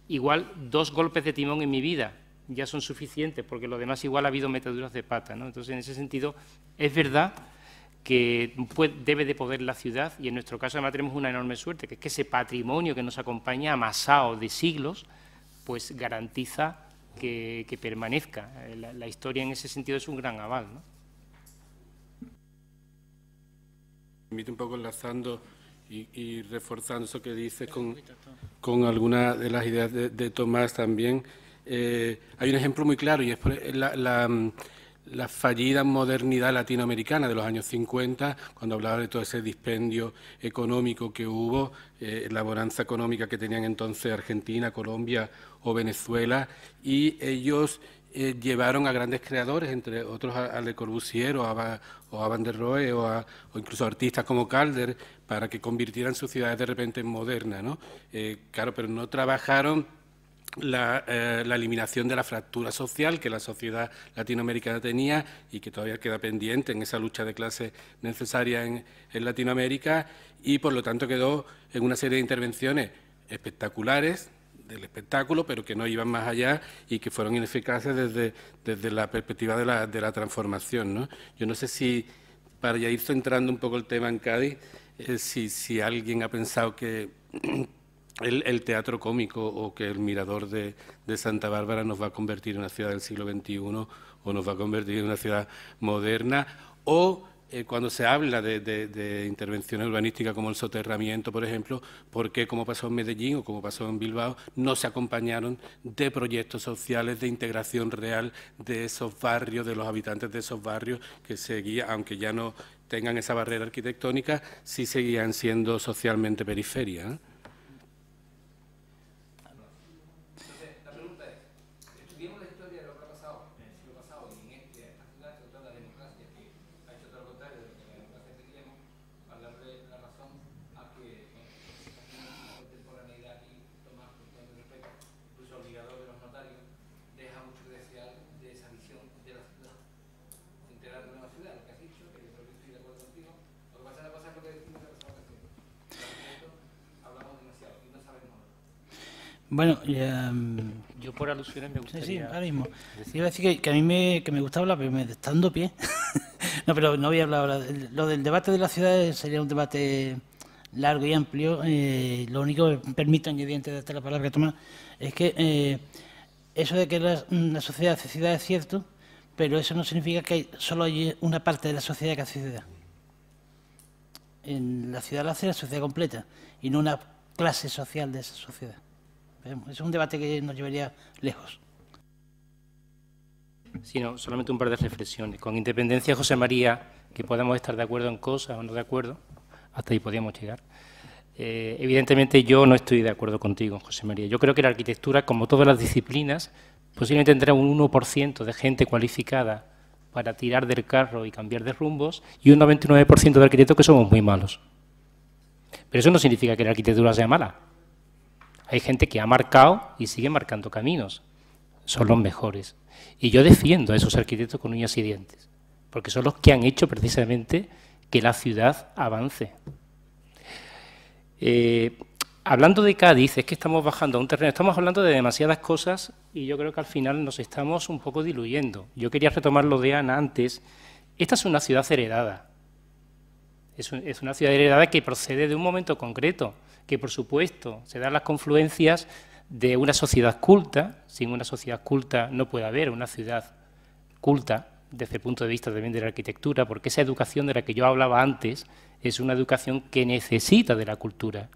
S3: igual 2 golpes de timón en mi vida ya son suficientes, porque lo demás igual ha habido metaduras de pata, ¿no? Entonces, en ese sentido, es verdad que debe de poder la ciudad, y en nuestro caso además tenemos una enorme suerte, que es que ese patrimonio que nos acompaña amasado de siglos, pues garantiza que permanezca. La historia en ese sentido es un gran aval, ¿no?
S4: Me permite un poco enlazando y reforzando eso que dices con algunas de las ideas de Tomás también. Hay un ejemplo muy claro y es la fallida modernidad latinoamericana de los años 50, cuando hablaba de todo ese dispendio económico que hubo, la bonanza económica que tenían entonces Argentina, Colombia o Venezuela, y ellos llevaron a grandes creadores, entre otros a Le Corbusier o a Van der Rohe o incluso a artistas como Calder, para que convirtieran sus ciudades de repente en modernas, ¿no? Claro, pero no trabajaron la eliminación de la fractura social que la sociedad latinoamericana tenía y que todavía queda pendiente en esa lucha de clase necesaria en Latinoamérica, y por lo tanto quedó en una serie de intervenciones espectaculares del espectáculo, pero que no iban más allá y que fueron ineficaces desde la perspectiva de la transformación, ¿no? Yo no sé si, para ya ir centrando un poco el tema en Cádiz, si alguien ha pensado que el teatro cómico o que el Mirador de Santa Bárbara nos va a convertir en una ciudad del siglo XXI o nos va a convertir en una ciudad moderna, o cuando se habla de intervenciones urbanísticas como el soterramiento, por ejemplo, ¿por qué, como pasó en Medellín o como pasó en Bilbao, no se acompañaron de proyectos sociales de integración real de esos barrios, de los habitantes de esos barrios que seguían, aunque ya no tengan esa barrera arquitectónica, sí seguían siendo socialmente periferia, ¿eh?
S1: Bueno,
S3: Yo por alusiones me gustaría...
S1: sí, ahora mismo. Iba a decir que a mí me gusta hablar, pero me está dando pie. No, pero no voy a hablar ahora. Lo del debate de la ciudad sería un debate largo y amplio. Lo único que permito añadir antes de darte la palabra, Tomás, es que eso de que la sociedad hace ciudad es cierto, pero eso no significa que solo hay una parte de la sociedad que hace ciudad. En la ciudad la hace la sociedad completa y no una clase social de esa sociedad. Es un debate que nos llevaría lejos.
S3: Sí, no, solamente un par de reflexiones. Con independencia, José María, que podamos estar de acuerdo en cosas o no de acuerdo, hasta ahí podíamos llegar. Evidentemente yo no estoy de acuerdo contigo, José María. Yo creo que la arquitectura, como todas las disciplinas, posiblemente tendrá un 1% de gente cualificada para tirar del carro y cambiar de rumbos y un 99% de arquitectos que somos muy malos. Pero eso no significa que la arquitectura sea mala. Hay gente que ha marcado y sigue marcando caminos. Son los mejores. Y yo defiendo a esos arquitectos con uñas y dientes, porque son los que han hecho precisamente que la ciudad avance. Hablando de Cádiz, es que estamos bajando a un terreno, estamos hablando de demasiadas cosas y yo creo que al final nos estamos un poco diluyendo. Yo quería retomar lo de Ana antes. Esta es una ciudad heredada. Es una ciudad heredada que procede de un momento concreto, que por supuesto se dan las confluencias de una sociedad culta. Sin una sociedad culta no puede haber una ciudad culta desde el punto de vista también de la arquitectura, porque esa educación de la que yo hablaba antes es una educación que necesita de la cultura.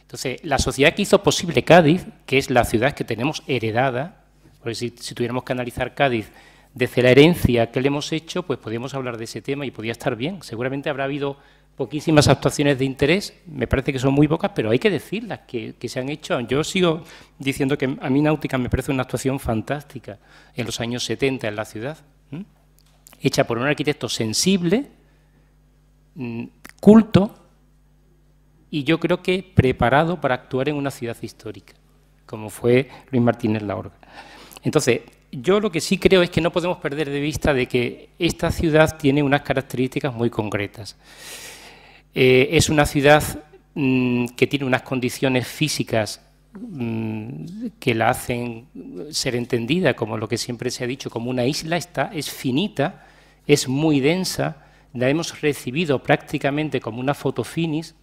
S3: Entonces, la sociedad que hizo posible Cádiz, que es la ciudad que tenemos heredada, porque si tuviéramos que analizar Cádiz desde la herencia que le hemos hecho, pues podríamos hablar de ese tema y podría estar bien. Seguramente habrá habido poquísimas actuaciones de interés, me parece que son muy pocas, pero hay que decirlas, que se han hecho. Yo sigo diciendo que a mí Náutica me parece una actuación fantástica en los años 70 en la ciudad, hecha por un arquitecto sensible, culto, y yo creo que preparado para actuar en una ciudad histórica, como fue Luis Martínez Laorga. Entonces, yo lo que sí creo es que no podemos perder de vista de que esta ciudad tiene unas características muy concretas. Es una ciudad que tiene unas condiciones físicas que la hacen ser entendida como lo que siempre se ha dicho, como una isla. Es finita, es muy densa, la hemos recibido prácticamente como una foto finis.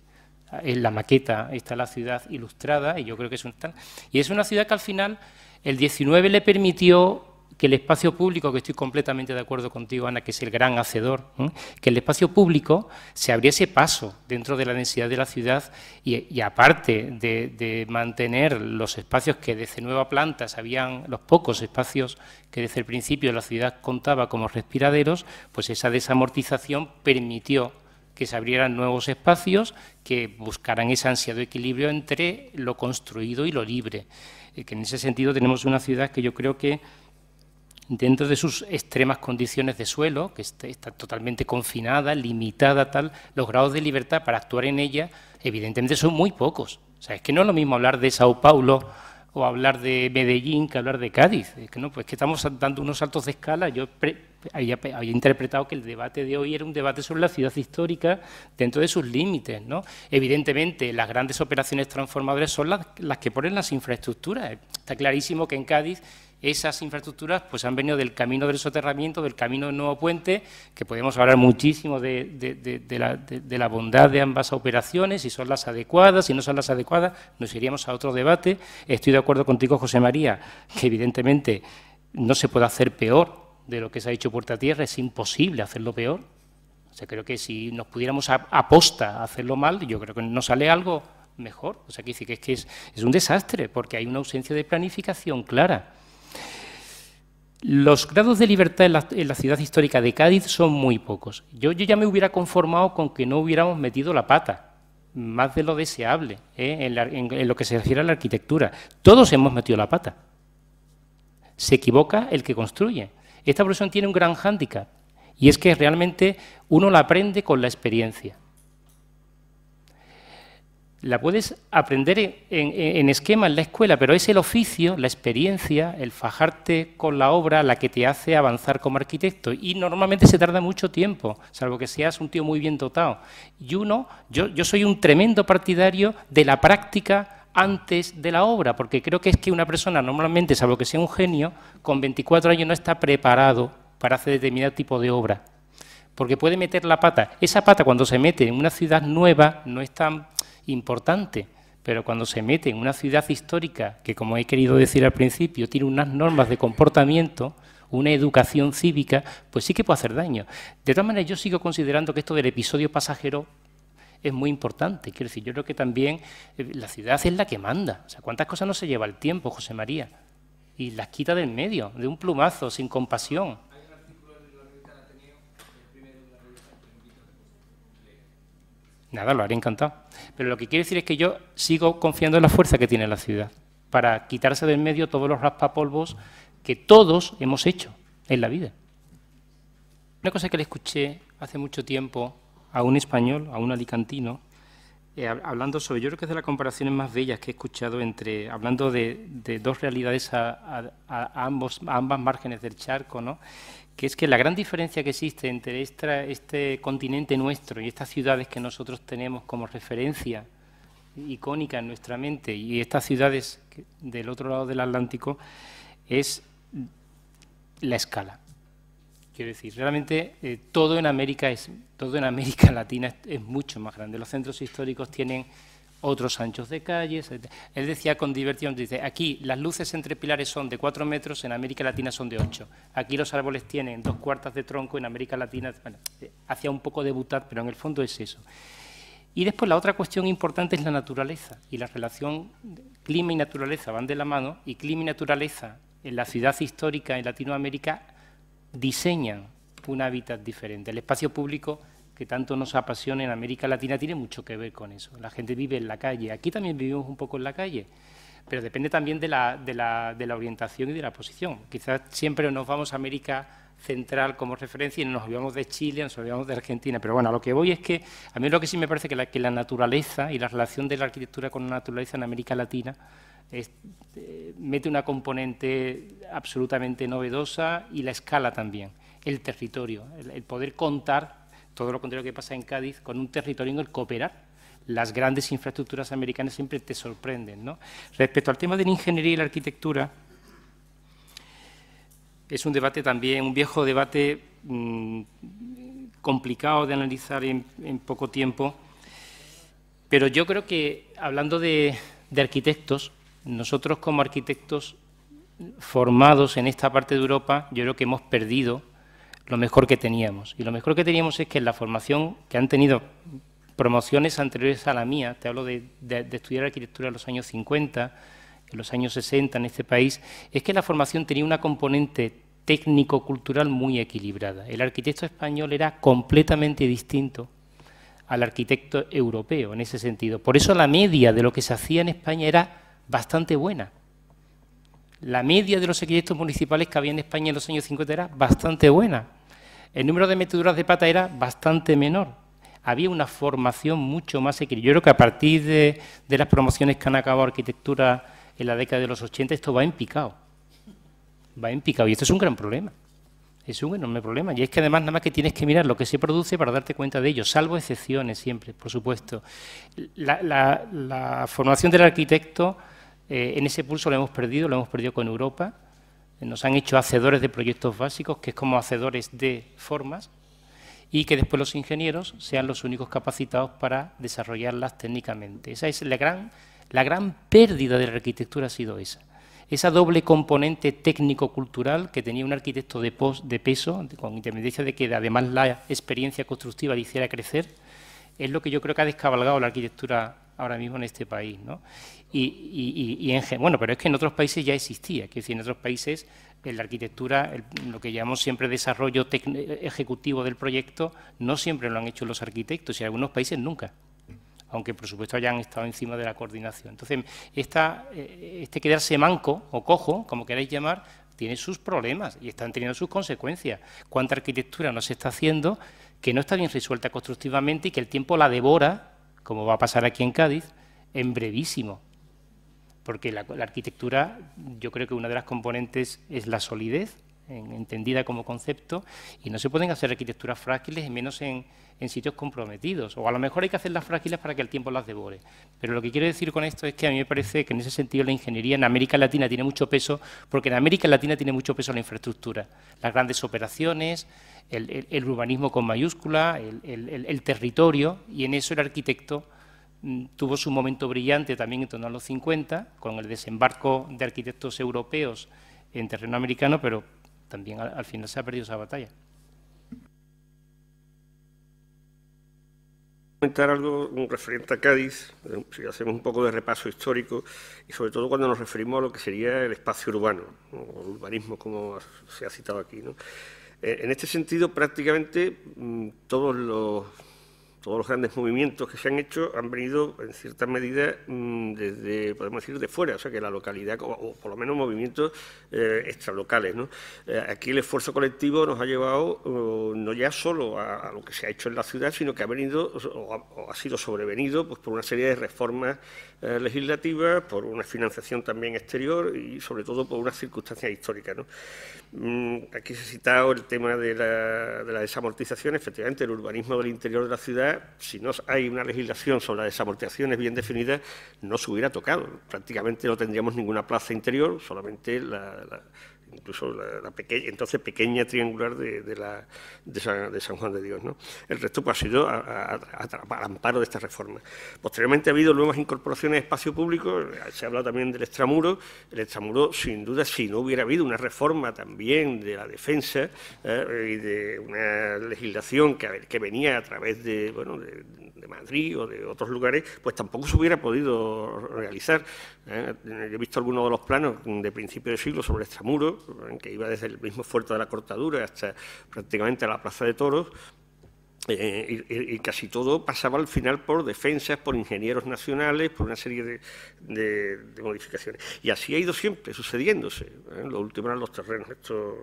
S3: En la maqueta está la ciudad ilustrada y yo creo que es una ciudad que al final el 19 le permitió que el espacio público, que estoy completamente de acuerdo contigo, Ana, que es el gran hacedor, que el espacio público se abriese paso dentro de la densidad de la ciudad y aparte de mantener los espacios que desde Nueva Planta habían, los pocos espacios que desde el principio la ciudad contaba como respiraderos, pues esa desamortización permitió que se abrieran nuevos espacios que buscaran esa ansia de equilibrio entre lo construido y lo libre. Que en ese sentido tenemos una ciudad que yo creo que dentro de sus extremas condiciones de suelo, que está totalmente confinada, limitada, tal, los grados de libertad para actuar en ella, evidentemente son muy pocos. O sea, es que no es lo mismo hablar de Sao Paulo o hablar de Medellín que hablar de Cádiz. Es que no, pues que estamos dando unos saltos de escala. Yo había interpretado que el debate de hoy era un debate sobre la ciudad histórica dentro de sus límites, ¿no? Evidentemente, las grandes operaciones transformadoras son las que ponen las infraestructuras. Está clarísimo que en Cádiz esas infraestructuras pues han venido del camino del soterramiento, del camino del nuevo puente, que podemos hablar muchísimo de la bondad de ambas operaciones, si son las adecuadas, si no son las adecuadas, nos iríamos a otro debate. Estoy de acuerdo contigo, José María, que evidentemente no se puede hacer peor de lo que se ha hecho Puerta Tierra, es imposible hacerlo peor. O sea, creo que si nos pudiéramos aposta a hacerlo mal, yo creo que nos sale algo mejor. O sea, que es un desastre, porque hay una ausencia de planificación clara. Los grados de libertad en la ciudad histórica de Cádiz son muy pocos. Yo ya me hubiera conformado con que no hubiéramos metido la pata, más de lo deseable, en lo que se refiere a la arquitectura. Todos hemos metido la pata. Se equivoca el que construye. Esta profesión tiene un gran hándicap, y es que realmente uno la aprende con la experiencia. La puedes aprender en esquema en la escuela, pero es el oficio, la experiencia, el fajarte con la obra la que te hace avanzar como arquitecto. Y normalmente se tarda mucho tiempo, salvo que seas un tío muy bien dotado. Y yo soy un tremendo partidario de la práctica antes de la obra, porque creo que es que una persona normalmente, salvo que sea un genio, con 24 años no está preparado para hacer determinado tipo de obra, porque puede meter la pata. Esa pata, cuando se mete en una ciudad nueva, no es tan importante, pero cuando se mete en una ciudad histórica que, como he querido decir al principio, tiene unas normas de comportamiento, una educación cívica, pues sí que puede hacer daño. De todas maneras, yo sigo considerando que esto del episodio pasajero es muy importante. Quiero decir, yo creo que también la ciudad es la que manda. O sea, ¿cuántas cosas no se lleva el tiempo, José María? Y las quita del medio, de un plumazo, sin compasión. Nada, lo haré encantado. Pero lo que quiero decir es que yo sigo confiando en la fuerza que tiene la ciudad para quitarse del medio todos los raspapolvos que todos hemos hecho en la vida. Una cosa que le escuché hace mucho tiempo a un español, a un alicantino, hablando sobre, yo creo que es de las comparaciones más bellas que he escuchado hablando de dos realidades a ambas márgenes del charco, ¿no? Que es que la gran diferencia que existe entre este continente nuestro y estas ciudades que nosotros tenemos como referencia icónica en nuestra mente y estas ciudades del otro lado del Atlántico es la escala. Quiero decir, realmente todo en América Latina es mucho más grande. Los centros históricos tienen otros anchos de calles. Él decía con diversión, dice, aquí las luces entre pilares son de 4 metros, en América Latina son de 8. Aquí los árboles tienen 2/4 de tronco, en América Latina, bueno, hacía un poco de butad, pero en el fondo es eso. Y después la otra cuestión importante es la naturaleza, y la relación clima y naturaleza van de la mano, y clima y naturaleza en la ciudad histórica en Latinoamérica diseñan un hábitat diferente. El espacio público que tanto nos apasiona en América Latina tiene mucho que ver con eso. La gente vive en la calle. Aquí también vivimos un poco en la calle, pero depende también de la orientación y de la posición. Quizás siempre nos vamos a América Central como referencia y nos olvidamos de Chile, nos olvidamos de Argentina. Pero bueno, a lo que voy es que a mí lo que sí me parece que la naturaleza y la relación de la arquitectura con la naturaleza en América Latina mete una componente absolutamente novedosa y la escala también, el territorio, el poder contar todo lo contrario que pasa en Cádiz, con un territorio en el cooperar. Las grandes infraestructuras americanas siempre te sorprenden, ¿no? Respecto al tema de la ingeniería y la arquitectura, es un debate también, un viejo debate complicado de analizar en poco tiempo, pero yo creo que, hablando de arquitectos, nosotros como arquitectos formados en esta parte de Europa, yo creo que hemos perdido lo mejor que teníamos. Y lo mejor que teníamos es que en la formación que han tenido promociones anteriores a la mía, te hablo de estudiar arquitectura en los años 50, en los años 60 en este país, es que la formación tenía una componente técnico-cultural muy equilibrada. El arquitecto español era completamente distinto al arquitecto europeo en ese sentido. Por eso la media de lo que se hacía en España era bastante buena. La media de los arquitectos municipales que había en España en los años 50 era bastante buena. El número de meteduras de pata era bastante menor. Había una formación mucho más equilibrada. Yo creo que a partir de las promociones que han acabado arquitectura en la década de los 80, esto va en picado. Va en picado. Y esto es un gran problema. Es un enorme problema. Y es que además nada más que tienes que mirar lo que se produce para darte cuenta de ello, salvo excepciones siempre, por supuesto. La formación del arquitecto, en ese pulso lo hemos perdido con Europa. Nos han hecho hacedores de proyectos básicos, que es como hacedores de formas, y que después los ingenieros sean los únicos capacitados para desarrollarlas técnicamente. Esa es la gran pérdida de la arquitectura, ha sido esa. Esa doble componente técnico-cultural que tenía un arquitecto de peso, con independencia de que además la experiencia constructiva le hiciera crecer, es lo que yo creo que ha descabalgado la arquitectura ahora mismo en este país, ¿no? Bueno, pero es que en otros países ya existía, es decir, en otros países la arquitectura, lo que llamamos siempre desarrollo ejecutivo del proyecto, no siempre lo han hecho los arquitectos y en algunos países nunca, aunque por supuesto hayan estado encima de la coordinación. Entonces, este quedarse manco o cojo, como queráis llamar, tiene sus problemas y están teniendo sus consecuencias. ¿Cuánta arquitectura no se está haciendo que no está bien resuelta constructivamente y que el tiempo la devora, como va a pasar aquí en Cádiz, en brevísimo? Porque la arquitectura, yo creo que una de las componentes es la solidez, entendida como concepto, y no se pueden hacer arquitecturas frágiles, y menos en sitios comprometidos. O a lo mejor hay que hacerlas frágiles para que el tiempo las devore. Pero lo que quiero decir con esto es que a mí me parece que en ese sentido la ingeniería en América Latina tiene mucho peso, porque en América Latina tiene mucho peso la infraestructura, las grandes operaciones, el urbanismo con mayúscula, el territorio, y en eso el arquitecto tuvo su momento brillante también en torno a los 50, con el desembarco de arquitectos europeos en terreno americano, pero también al final se ha perdido esa batalla.
S2: Comentar algo referente a Cádiz, si hacemos un poco de repaso histórico y sobre todo cuando nos referimos a lo que sería el espacio urbano, ¿no? O el urbanismo, como se ha citado aquí, ¿no? En este sentido, prácticamente todos los grandes movimientos que se han hecho han venido, en cierta medida, desde, podemos decir, de fuera, o sea, que la localidad, o por lo menos movimientos extralocales, ¿no? Aquí el esfuerzo colectivo nos ha llevado no ya solo a lo que se ha hecho en la ciudad, sino que ha venido, o ha sido sobrevenido, pues, por una serie de reformas legislativas, por una financiación también exterior y, sobre todo, por unas circunstancias históricas, ¿no? Aquí se ha citado el tema de la desamortización. Efectivamente, el urbanismo del interior de la ciudad, si no hay una legislación sobre las desamortizaciones bien definidas, no se hubiera tocado. Prácticamente no tendríamos ninguna plaza interior, solamente incluso la entonces pequeña triangular de San Juan de Dios, ¿no? El resto, pues, ha sido al amparo de esta reforma. Posteriormente ha habido nuevas incorporaciones de espacio público, se ha hablado también del extramuro. El extramuro, sin duda, si no hubiera habido una reforma también de la defensa y de una legislación que venía a través de Madrid o de otros lugares, pues tampoco se hubiera podido realizar. Yo he visto algunos de los planos de principio de siglo sobre el extramuro, que iba desde el mismo Fuerte de la Cortadura hasta prácticamente a la Plaza de Toros, y casi todo pasaba al final por defensas, por ingenieros nacionales, por una serie de modificaciones. Y así ha ido siempre sucediéndose. Lo último eran los terrenos estos,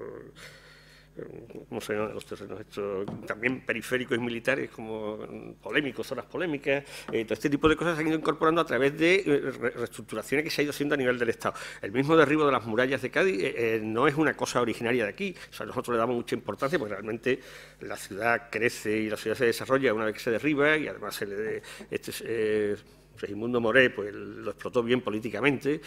S2: ¿cómo se llaman los terrenos estos? También periféricos y militares, como polémicos, zonas polémicas, todo este tipo de cosas se han ido incorporando a través de reestructuraciones que se ha ido haciendo a nivel del Estado. El mismo derribo de las murallas de Cádiz no es una cosa originaria de aquí. O sea, nosotros le damos mucha importancia porque realmente la ciudad crece y la ciudad se desarrolla una vez que se derriba, y además Segismundo Moré pues lo explotó bien políticamente,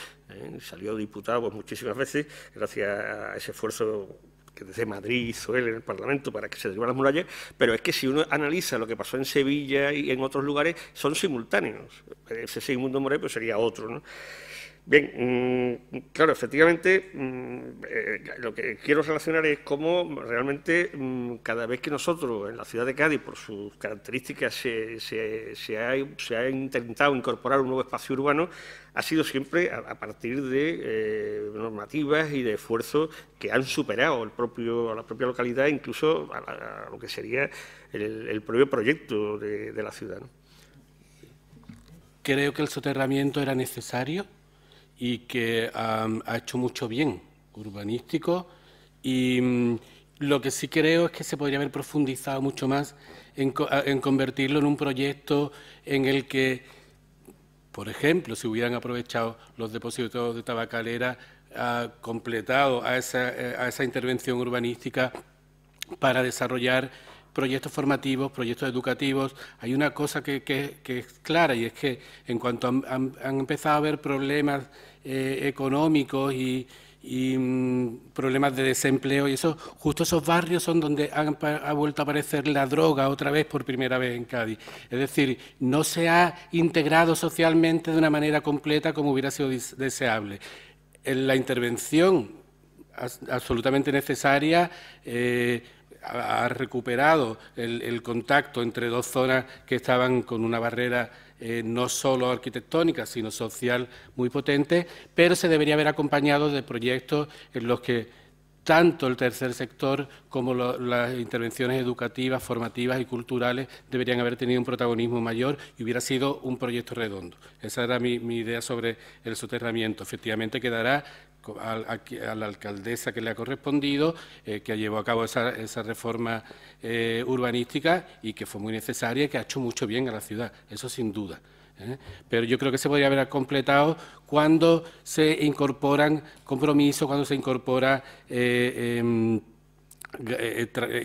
S2: salió diputado pues muchísimas veces gracias a ese esfuerzo que desde Madrid hizo él en el Parlamento para que se derribaran las murallas. Pero es que si uno analiza lo que pasó en Sevilla y en otros lugares, son simultáneos. Ese Segismundo Moré pues sería otro, ¿no? Bien, claro, efectivamente, lo que quiero relacionar es cómo realmente cada vez que nosotros en la ciudad de Cádiz, por sus características, se ha intentado incorporar un nuevo espacio urbano, ha sido siempre a partir de normativas y de esfuerzos que han superado a la propia localidad, incluso a lo que sería el propio proyecto de la ciudad, ¿no?
S4: Creo que el soterramiento era necesario y que ha hecho mucho bien urbanístico, y lo que sí creo es que se podría haber profundizado mucho más en convertirlo en un proyecto en el que, por ejemplo, si hubieran aprovechado los depósitos de tabacalera completado a esa intervención urbanística, para desarrollar proyectos formativos, proyectos educativos. Hay una cosa que es clara, y es que en cuanto han empezado a haber problemas económicos y problemas de desempleo, y eso, justo esos barrios son donde ha vuelto a aparecer la droga otra vez por primera vez en Cádiz. Es decir, no se ha integrado socialmente de una manera completa como hubiera sido deseable. La intervención absolutamente necesaria ha recuperado el contacto entre dos zonas que estaban con una barrera no solo arquitectónica, sino social muy potente, pero se debería haber acompañado de proyectos en los que tanto el tercer sector como las intervenciones educativas, formativas y culturales deberían haber tenido un protagonismo mayor y hubiera sido un proyecto redondo. Esa era mi idea sobre el soterramiento. Efectivamente quedará a la alcaldesa que le ha correspondido, que llevó a cabo esa reforma urbanística y que fue muy necesaria y que ha hecho mucho bien a la ciudad, eso sin duda. Pero yo creo que se podría haber completado cuando se incorporan compromisos, cuando se incorpora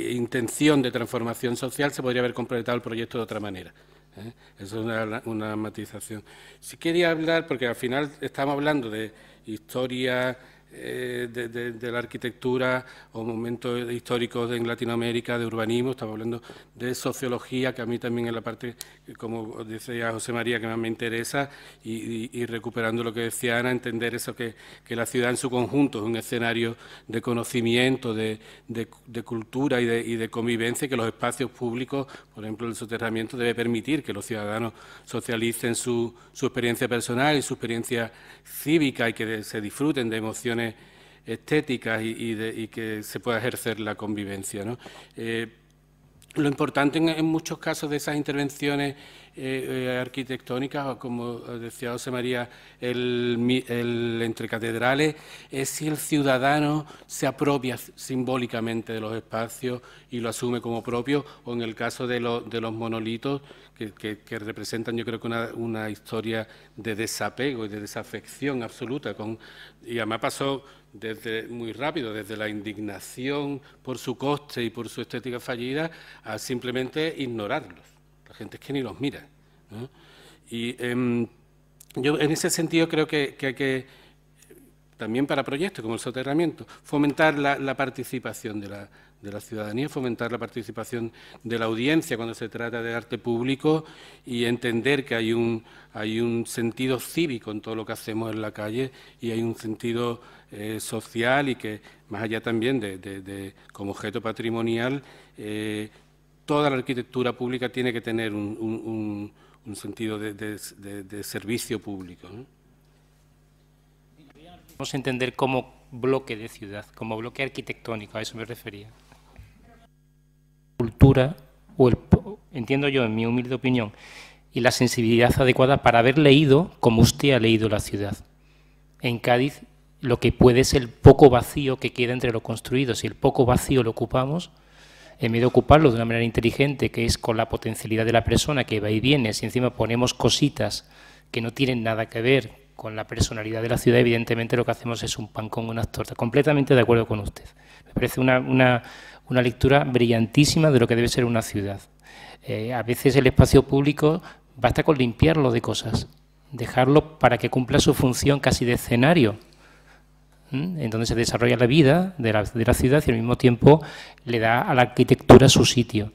S4: intención de transformación social, se podría haber completado el proyecto de otra manera. Eso es una matización. Sí quería hablar, porque al final estamos hablando de historia de la arquitectura o momentos históricos en Latinoamérica, de urbanismo, estamos hablando de sociología, que a mí también es la parte, como decía José María, que más me interesa, y recuperando lo que decía Ana, entender eso que la ciudad en su conjunto es un escenario de conocimiento, de cultura y de convivencia, y que los espacios públicos, por ejemplo el soterramiento, debe permitir que los ciudadanos socialicen su experiencia personal y su experiencia cívica y que se disfruten de emociones estéticas y que se pueda ejercer la convivencia, ¿no? Lo importante en muchos casos de esas intervenciones arquitectónicas, como decía José María, entre catedrales, es si el ciudadano se apropia simbólicamente de los espacios y lo asume como propio, o en el caso de los monolitos, que representan, yo creo que una historia de desapego y de desafección absoluta, y además pasó muy rápido, desde la indignación por su coste y por su estética fallida, a simplemente ignorarlos. La gente es que ni los mira, ¿no? Y yo en ese sentido creo que hay que, también para proyectos como el soterramiento, fomentar la participación de la ciudadanía, fomentar la participación de la audiencia cuando se trata de arte público, y entender que hay un sentido cívico en todo lo que hacemos en la calle, y hay un sentido social, y que más allá también de como objeto patrimonial, toda la arquitectura pública tiene que tener un sentido de servicio público, ¿no?
S3: Vamos a entender como bloque de ciudad, como bloque arquitectónico, a eso me refería. Cultura, entiendo yo, en mi humilde opinión, y la sensibilidad adecuada para haber leído como usted ha leído la ciudad. En Cádiz, lo que puede ser el poco vacío que queda entre lo construido, si el poco vacío lo ocupamos, en vez de ocuparlo de una manera inteligente, que es con la potencialidad de la persona que va y viene, si encima ponemos cositas que no tienen nada que ver con la personalidad de la ciudad, evidentemente lo que hacemos es un pan con unas tortas. Completamente de acuerdo con usted. Me parece una lectura brillantísima de lo que debe ser una ciudad. A veces el espacio público basta con limpiarlo de cosas, dejarlo para que cumpla su función casi de escenario, en donde se desarrolla la vida de la ciudad, y al mismo tiempo le da a la arquitectura su sitio.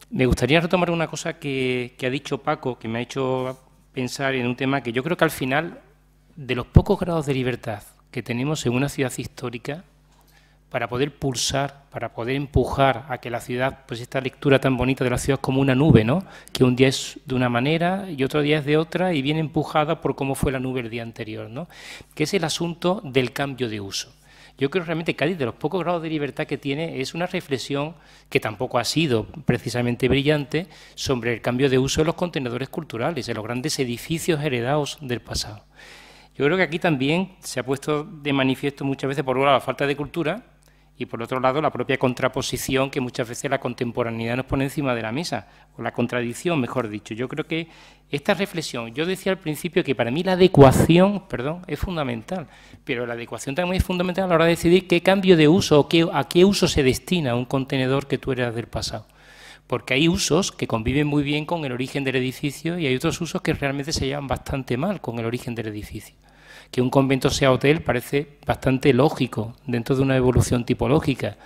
S3: Me gustaría retomar una cosa que ha dicho Paco, que me ha hecho pensar en un tema que yo creo que al final, de los pocos grados de libertad que tenemos en una ciudad histórica, para poder pulsar, para poder empujar a que la ciudad, pues esta lectura tan bonita de la ciudad como una nube, ¿no? Que un día es de una manera y otro día es de otra, y viene empujada por cómo fue la nube el día anterior, ¿no? Que es el asunto del cambio de uso. Yo creo realmente que Cádiz, de los pocos grados de libertad que tiene, es una reflexión que tampoco ha sido precisamente brillante sobre el cambio de uso de los contenedores culturales, de los grandes edificios heredados del pasado. Yo creo que aquí también se ha puesto de manifiesto muchas veces, por un lado, la falta de cultura, y por otro lado la propia contraposición que muchas veces la contemporaneidad nos pone encima de la mesa, o la contradicción, mejor dicho. Yo creo que esta reflexión, yo decía al principio que para mí la adecuación, es fundamental, pero la adecuación también es fundamental a la hora de decidir qué cambio de uso o a qué uso se destina un contenedor que tú eras del pasado. Porque hay usos que conviven muy bien con el origen del edificio y hay otros usos que realmente se llevan bastante mal con el origen del edificio. Que un convento sea hotel parece bastante lógico dentro de una evolución tipológica.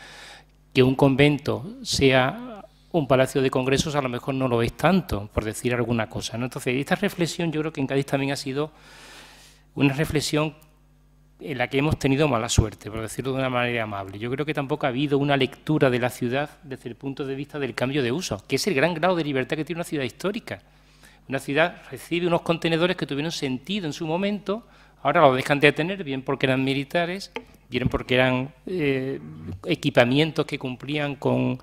S3: Que un convento sea un palacio de congresos a lo mejor no lo es tanto, por decir alguna cosa, ¿no? Entonces, esta reflexión yo creo que en Cádiz también ha sido una reflexión en la que hemos tenido mala suerte, por decirlo de una manera amable. Yo creo que tampoco ha habido una lectura de la ciudad desde el punto de vista del cambio de uso, que es el gran grado de libertad que tiene una ciudad histórica. Una ciudad recibe unos contenedores que tuvieron sentido en su momento, ahora lo dejan de tener, bien porque eran militares, bien porque eran equipamientos que cumplían con...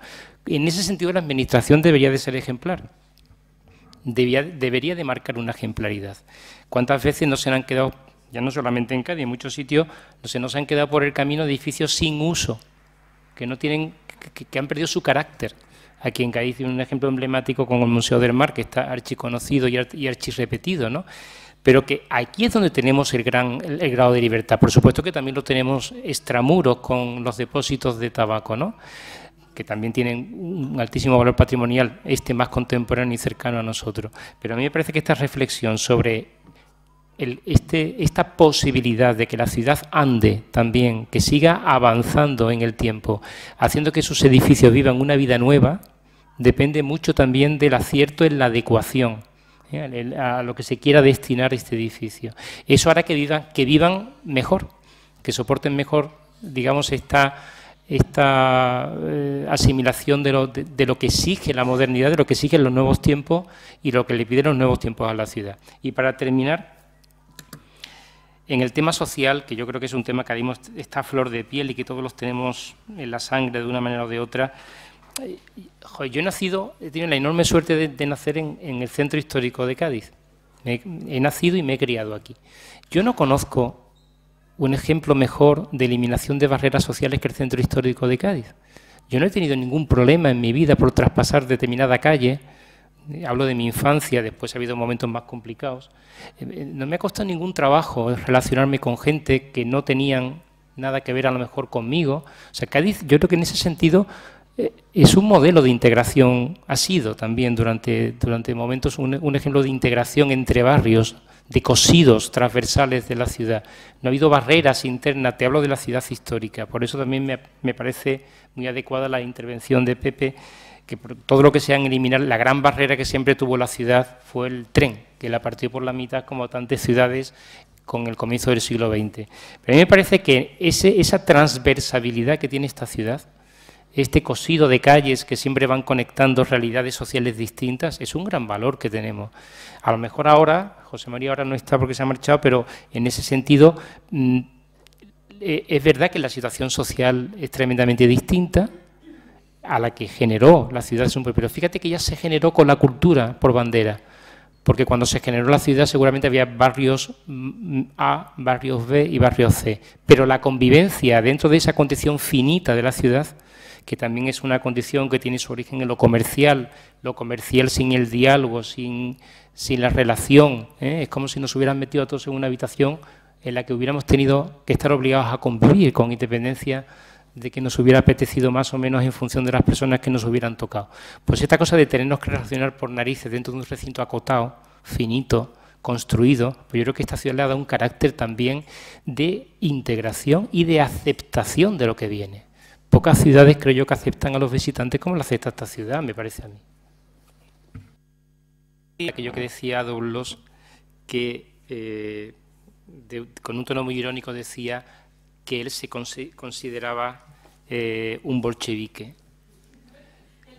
S3: En ese sentido la administración debería de ser ejemplar, debería de marcar una ejemplaridad. ¿Cuántas veces no se han quedado, ya no solamente en Cádiz, en muchos sitios, se nos han quedado por el camino edificios sin uso, que no tienen, que han perdido su carácter? Aquí en Cádiz hay un ejemplo emblemático con el Museo del Mar, que está archiconocido y archirrepetido, ¿no? Pero que aquí es donde tenemos el grado de libertad. Por supuesto que también lo tenemos extramuros con los depósitos de tabaco, ¿no?, que también tienen un altísimo valor patrimonial, más contemporáneo y cercano a nosotros. Pero a mí me parece que esta reflexión sobre esta posibilidad de que la ciudad ande también, que siga avanzando en el tiempo, haciendo que sus edificios vivan una vida nueva, depende mucho también del acierto en la adecuación a lo que se quiera destinar este edificio. Eso hará que vivan mejor, que soporten mejor, digamos, esta asimilación de lo que exige la modernidad, de lo que exigen los nuevos tiempos y lo que le piden los nuevos tiempos a la ciudad. Y para terminar, en el tema social, que yo creo que es un tema que está a flor de piel y que todos los tenemos en la sangre de una manera o de otra, yo he tenido la enorme suerte de nacer en el centro histórico de Cádiz. He nacido y me he criado aquí. Yo no conozco un ejemplo mejor de eliminación de barreras sociales que el centro histórico de Cádiz. Yo no he tenido ningún problema en mi vida por traspasar determinada calle. Hablo de mi infancia, después ha habido momentos más complicados. No me ha costado ningún trabajo relacionarme con gente que no tenían nada que ver a lo mejor conmigo. O sea, Cádiz, yo creo que en ese sentido es un modelo de integración, ha sido también durante momentos un ejemplo de integración entre barrios, de cosidos transversales de la ciudad. No ha habido barreras internas, te hablo de la ciudad histórica. Por eso también me parece muy adecuada la intervención de Pepe, que por todo lo que se han eliminado, la gran barrera que siempre tuvo la ciudad fue el tren, que la partió por la mitad como tantas ciudades con el comienzo del siglo XX. Pero a mí me parece que esa transversabilidad que tiene esta ciudad, este cosido de calles que siempre van conectando realidades sociales distintas, es un gran valor que tenemos. A lo mejor ahora, José María ahora no está porque se ha marchado, pero en ese sentido es verdad que la situación social es tremendamente distinta a la que generó la ciudad, pero fíjate que ya se generó con la cultura por bandera, porque cuando se generó la ciudad seguramente había barrios A, barrios B y barrios C, pero la convivencia dentro de esa condición finita de la ciudad, que también es una condición que tiene su origen en lo comercial sin el diálogo, sin la relación, es como si nos hubieran metido a todos en una habitación en la que hubiéramos tenido que estar obligados a convivir con independencia de que nos hubiera apetecido más o menos en función de las personas que nos hubieran tocado. Pues esta cosa de tenernos que relacionar por narices dentro de un recinto acotado, finito, construido, pues yo creo que esta ciudad le ha dado un carácter también de integración y de aceptación de lo que viene. Pocas ciudades creo yo que aceptan a los visitantes como la acepta esta ciudad, me parece a mí. Y aquello que decía Doblos, que con un tono muy irónico decía que él se consideraba un bolchevique.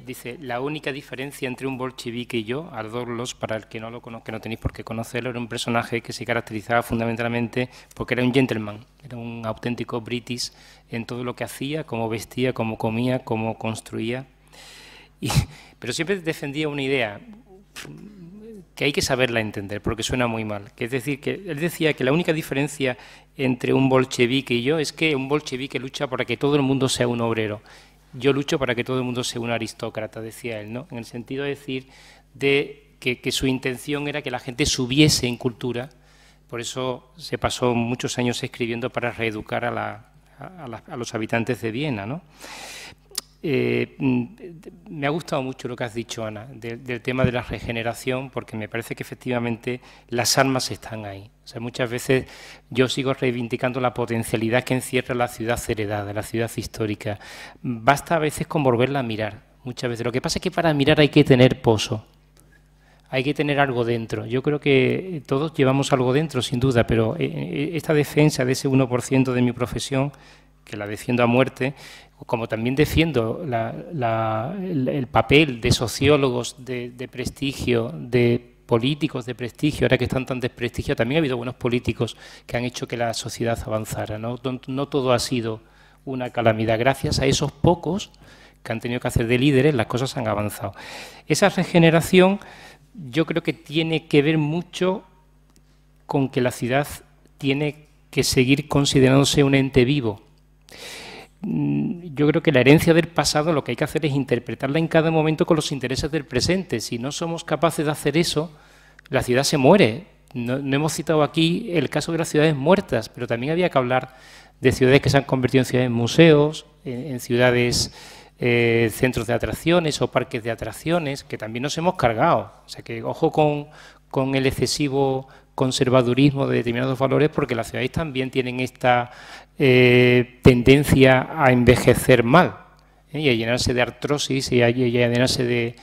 S3: Dice, la única diferencia entre un bolchevique y yo, Doblos, para el que no lo conozca, que no tenéis por qué conocerlo, era un personaje que se caracterizaba fundamentalmente porque era un gentleman, era un auténtico british en todo lo que hacía, cómo vestía, cómo comía, cómo construía. Pero siempre defendía una idea. que hay que saberla entender, porque suena muy mal. Que es decir, que él decía que la única diferencia entre un bolchevique y yo es que un bolchevique lucha para que todo el mundo sea un obrero. Yo lucho para que todo el mundo sea un aristócrata, decía él, ¿no? En el sentido de decir que su intención era que la gente subiese en cultura. Por eso se pasó muchos años escribiendo para reeducar a los habitantes de Viena, ¿no? Me ha gustado mucho lo que has dicho, Ana, del tema de la regeneración, porque me parece que efectivamente las armas están ahí. O sea, muchas veces yo sigo reivindicando la potencialidad que encierra la ciudad heredada, la ciudad histórica. Basta a veces con volverla a mirar, muchas veces. Lo que pasa es que para mirar hay que tener pozo, hay que tener algo dentro. Yo creo que todos llevamos algo dentro, sin duda, pero esta defensa de ese 1% de mi profesión, que la defiendo a muerte, como también defiendo el papel de sociólogos de prestigio, de políticos de prestigio, ahora que están tan desprestigiados, también ha habido buenos políticos que han hecho que la sociedad avanzara, ¿no? No todo ha sido una calamidad. Gracias a esos pocos que han tenido que hacer de líderes, las cosas han avanzado. Esa regeneración yo creo que tiene que ver mucho con que la ciudad tiene que seguir considerándose un ente vivo. Yo creo que la herencia del pasado lo que hay que hacer es interpretarla en cada momento con los intereses del presente. Si no somos capaces de hacer eso, la ciudad se muere. No hemos citado aquí el caso de las ciudades muertas, pero también había que hablar de ciudades que se han convertido en ciudades museos, en ciudades centros de atracciones o parques de atracciones, que también nos hemos cargado. O sea que ojo con el excesivo conservadurismo de determinados valores, porque las ciudades también tienen esta tendencia a envejecer mal, y a llenarse de artrosis y a llenarse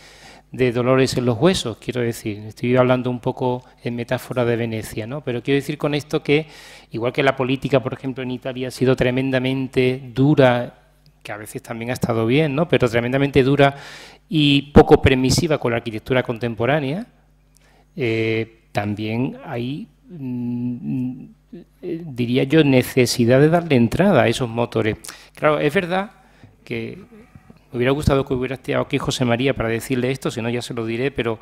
S3: de dolores en los huesos, quiero decir. Estoy hablando un poco en metáfora de Venecia, ¿no? Pero quiero decir con esto que, igual que la política, por ejemplo, en Italia ha sido tremendamente dura, que a veces también ha estado bien, ¿no? Pero tremendamente dura y poco permisiva con la arquitectura contemporánea, también hay, diría yo, necesidad de darle entrada a esos motores. Claro, es verdad que me hubiera gustado que hubiera estado aquí José María para decirle esto, si no ya se lo diré, pero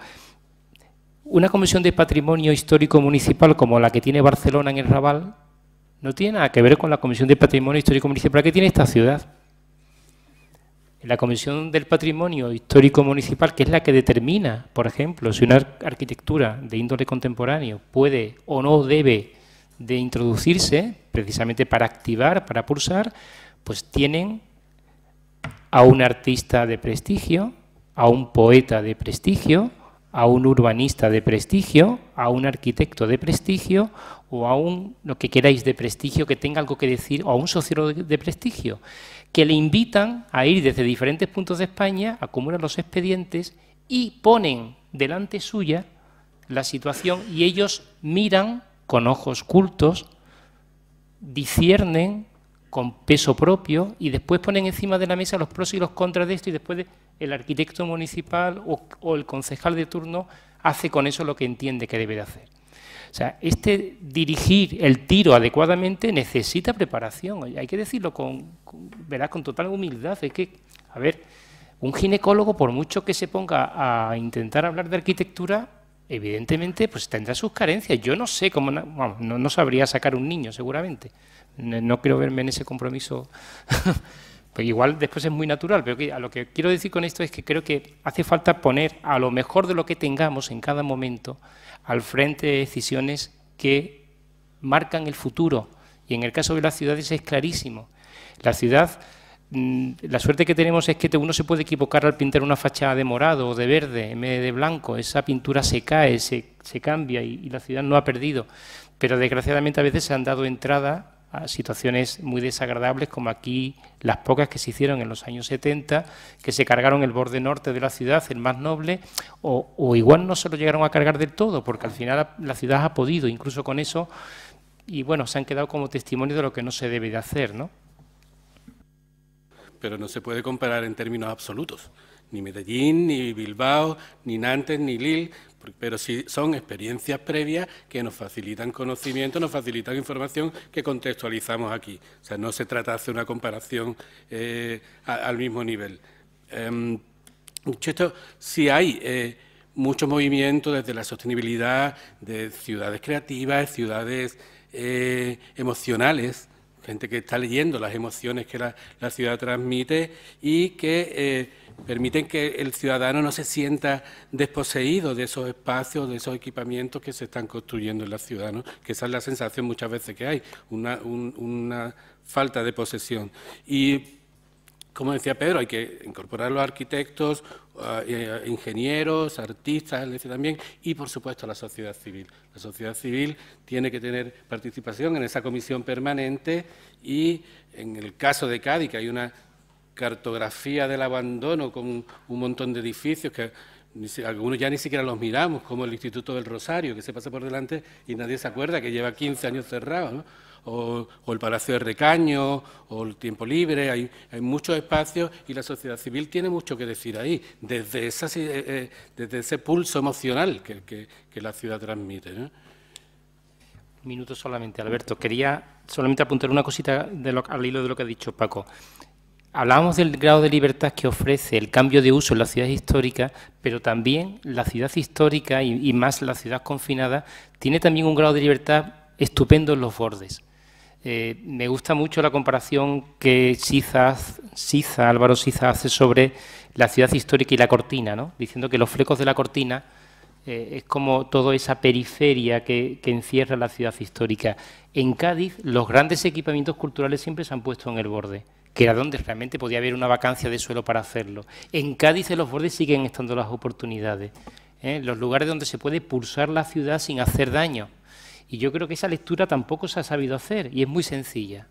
S3: una comisión de patrimonio histórico municipal como la que tiene Barcelona en el Raval no tiene nada que ver con la comisión de patrimonio histórico municipal que tiene esta ciudad. La Comisión del Patrimonio Histórico Municipal, que es la que determina, por ejemplo, si una arquitectura de índole contemporáneo puede o no debe de introducirse, precisamente para activar, para pulsar, pues tienen a un artista de prestigio, a un poeta de prestigio, a un urbanista de prestigio, a un arquitecto de prestigio o a un, lo que queráis, de prestigio, que tenga algo que decir, o a un sociólogo de prestigio, que le invitan a ir desde diferentes puntos de España, acumulan los expedientes y ponen delante suya la situación y ellos miran con ojos cultos, disciernen con peso propio y después ponen encima de la mesa los pros y los contras de esto y después el arquitecto municipal o el concejal de turno hace con eso lo que entiende que debe de hacer. O sea, dirigir el tiro adecuadamente necesita preparación. Hay que decirlo con total humildad. Es que, a ver, un ginecólogo, por mucho que se ponga a intentar hablar de arquitectura, evidentemente pues tendrá sus carencias. Yo no sé cómo, no sabría sacar un niño, seguramente. No quiero verme en ese compromiso. Pues igual después es muy natural, pero a lo que quiero decir con esto es que creo que hace falta poner a lo mejor de lo que tengamos en cada momento al frente de decisiones que marcan el futuro. Y en el caso de las ciudades es clarísimo. La ciudad, la suerte que tenemos es que uno se puede equivocar al pintar una fachada de morado o de verde en vez de blanco. Esa pintura se cae, se cambia y la ciudad no ha perdido. Pero desgraciadamente a veces se han dado entrada a situaciones muy desagradables, como aquí las pocas que se hicieron en los años 70, que se cargaron el borde norte de la ciudad, el más noble, o igual no se lo llegaron a cargar del todo, porque al final la ciudad ha podido, incluso con eso, y bueno, se han quedado como testimonio de lo que no se debe de hacer, ¿no?
S4: Pero no se puede comparar en términos absolutos, ni Medellín, ni Bilbao, ni Nantes, ni Lille, pero sí son experiencias previas que nos facilitan conocimiento, nos facilitan información que contextualizamos aquí. O sea, no se trata de hacer una comparación al mismo nivel. Dicho esto, si hay muchos movimientos desde la sostenibilidad de ciudades creativas, ciudades emocionales, gente que está leyendo las emociones que la ciudad transmite y que permiten que el ciudadano no se sienta desposeído de esos espacios, de esos equipamientos que se están construyendo en la ciudad, ¿no? Que esa es la sensación muchas veces que hay, una falta de posesión. Y, como decía Pedro, hay que incorporar a los arquitectos, ingenieros, artistas, él decía también, y por supuesto a la sociedad civil. La sociedad civil tiene que tener participación en esa comisión permanente y en el caso de Cádiz, que hay una cartografía del abandono con un montón de edificios que algunos ya ni siquiera los miramos, como el Instituto del Rosario, que se pasa por delante y nadie se acuerda que lleva 15 años cerrado, ¿no? O el Palacio de Recaño, o el Tiempo Libre, hay muchos espacios y la sociedad civil tiene mucho que decir ahí, desde ese pulso emocional que la ciudad transmite, ¿no?
S3: Un minuto solamente, Alberto. Quería solamente apuntar una cosita al hilo de lo que ha dicho Paco. Hablábamos del grado de libertad que ofrece el cambio de uso en la ciudad histórica, pero también la ciudad histórica y más la ciudad confinada tiene también un grado de libertad estupendo en los bordes. Me gusta mucho la comparación que Álvaro Siza hace sobre la ciudad histórica y la cortina, ¿no? Diciendo que los flecos de la cortina es como toda esa periferia que encierra la ciudad histórica. En Cádiz, los grandes equipamientos culturales siempre se han puesto en el borde, que era donde realmente podía haber una vacancia de suelo para hacerlo. En Cádiz, en los bordes, siguen estando las oportunidades, los lugares donde se puede pulsar la ciudad sin hacer daño. Y yo creo que esa lectura tampoco se ha sabido hacer, y es muy sencilla.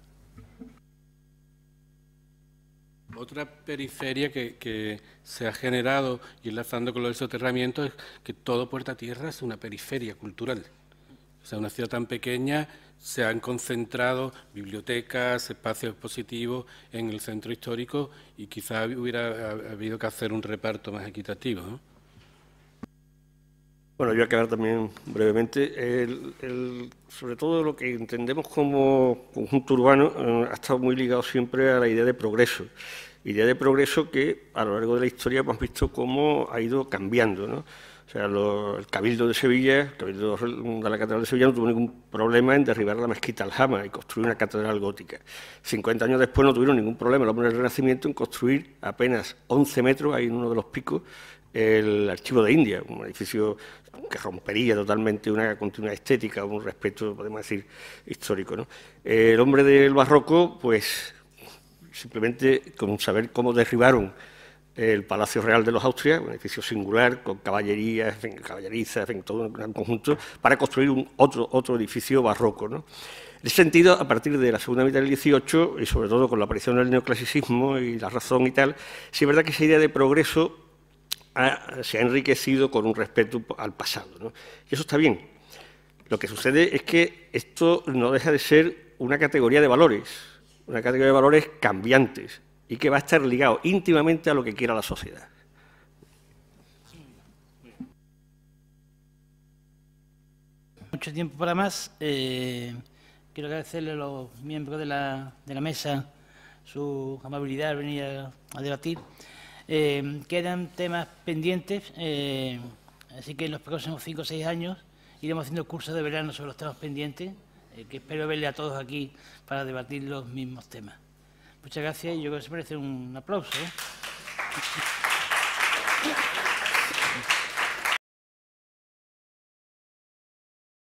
S4: Otra periferia que se ha generado, y enlazando con lo del soterramiento, es que todo Puerta Tierra es una periferia cultural. O sea, una ciudad tan pequeña, se han concentrado bibliotecas, espacios expositivos en el centro histórico y quizá hubiera habido que hacer un reparto más equitativo, ¿no?
S2: Bueno, yo voy a acabar también brevemente. Sobre todo lo que entendemos como conjunto urbano ha estado muy ligado siempre a la idea de progreso. Idea de progreso que a lo largo de la historia hemos visto cómo ha ido cambiando, ¿no? O sea, el Cabildo de Sevilla, el Cabildo de la Catedral de Sevilla no tuvo ningún problema en derribar la mezquita Aljama y construir una catedral gótica. 50 años después no tuvieron ningún problema los hombres del Renacimiento en construir apenas 11 metros, ahí en uno de los picos, el Archivo de India, un edificio que rompería totalmente una continuidad estética, un respeto, podemos decir, histórico, ¿no? El hombre del barroco, pues, simplemente con saber cómo derribaron el Palacio Real de los Austrias, un edificio singular, con caballería, caballeriza, todo un gran conjunto, para construir otro edificio barroco, ¿no? En ese sentido, a partir de la segunda mitad del XVIII, y sobre todo con la aparición del neoclasicismo y la razón y tal, sí es verdad que esa idea de progreso se ha enriquecido con un respeto al pasado, ¿no? Y eso está bien. Lo que sucede es que esto no deja de ser una categoría de valores cambiantes y que va a estar ligado íntimamente a lo que quiera la sociedad.
S1: Mucho tiempo para más. Quiero agradecerle a los miembros de la mesa su amabilidad al venir a debatir. Quedan temas pendientes, así que en los próximos 5 o 6 años iremos haciendo cursos de verano sobre los temas pendientes, que espero verle a todos aquí para debatir los mismos temas. Muchas gracias y yo creo que se merece un aplauso, ¿eh?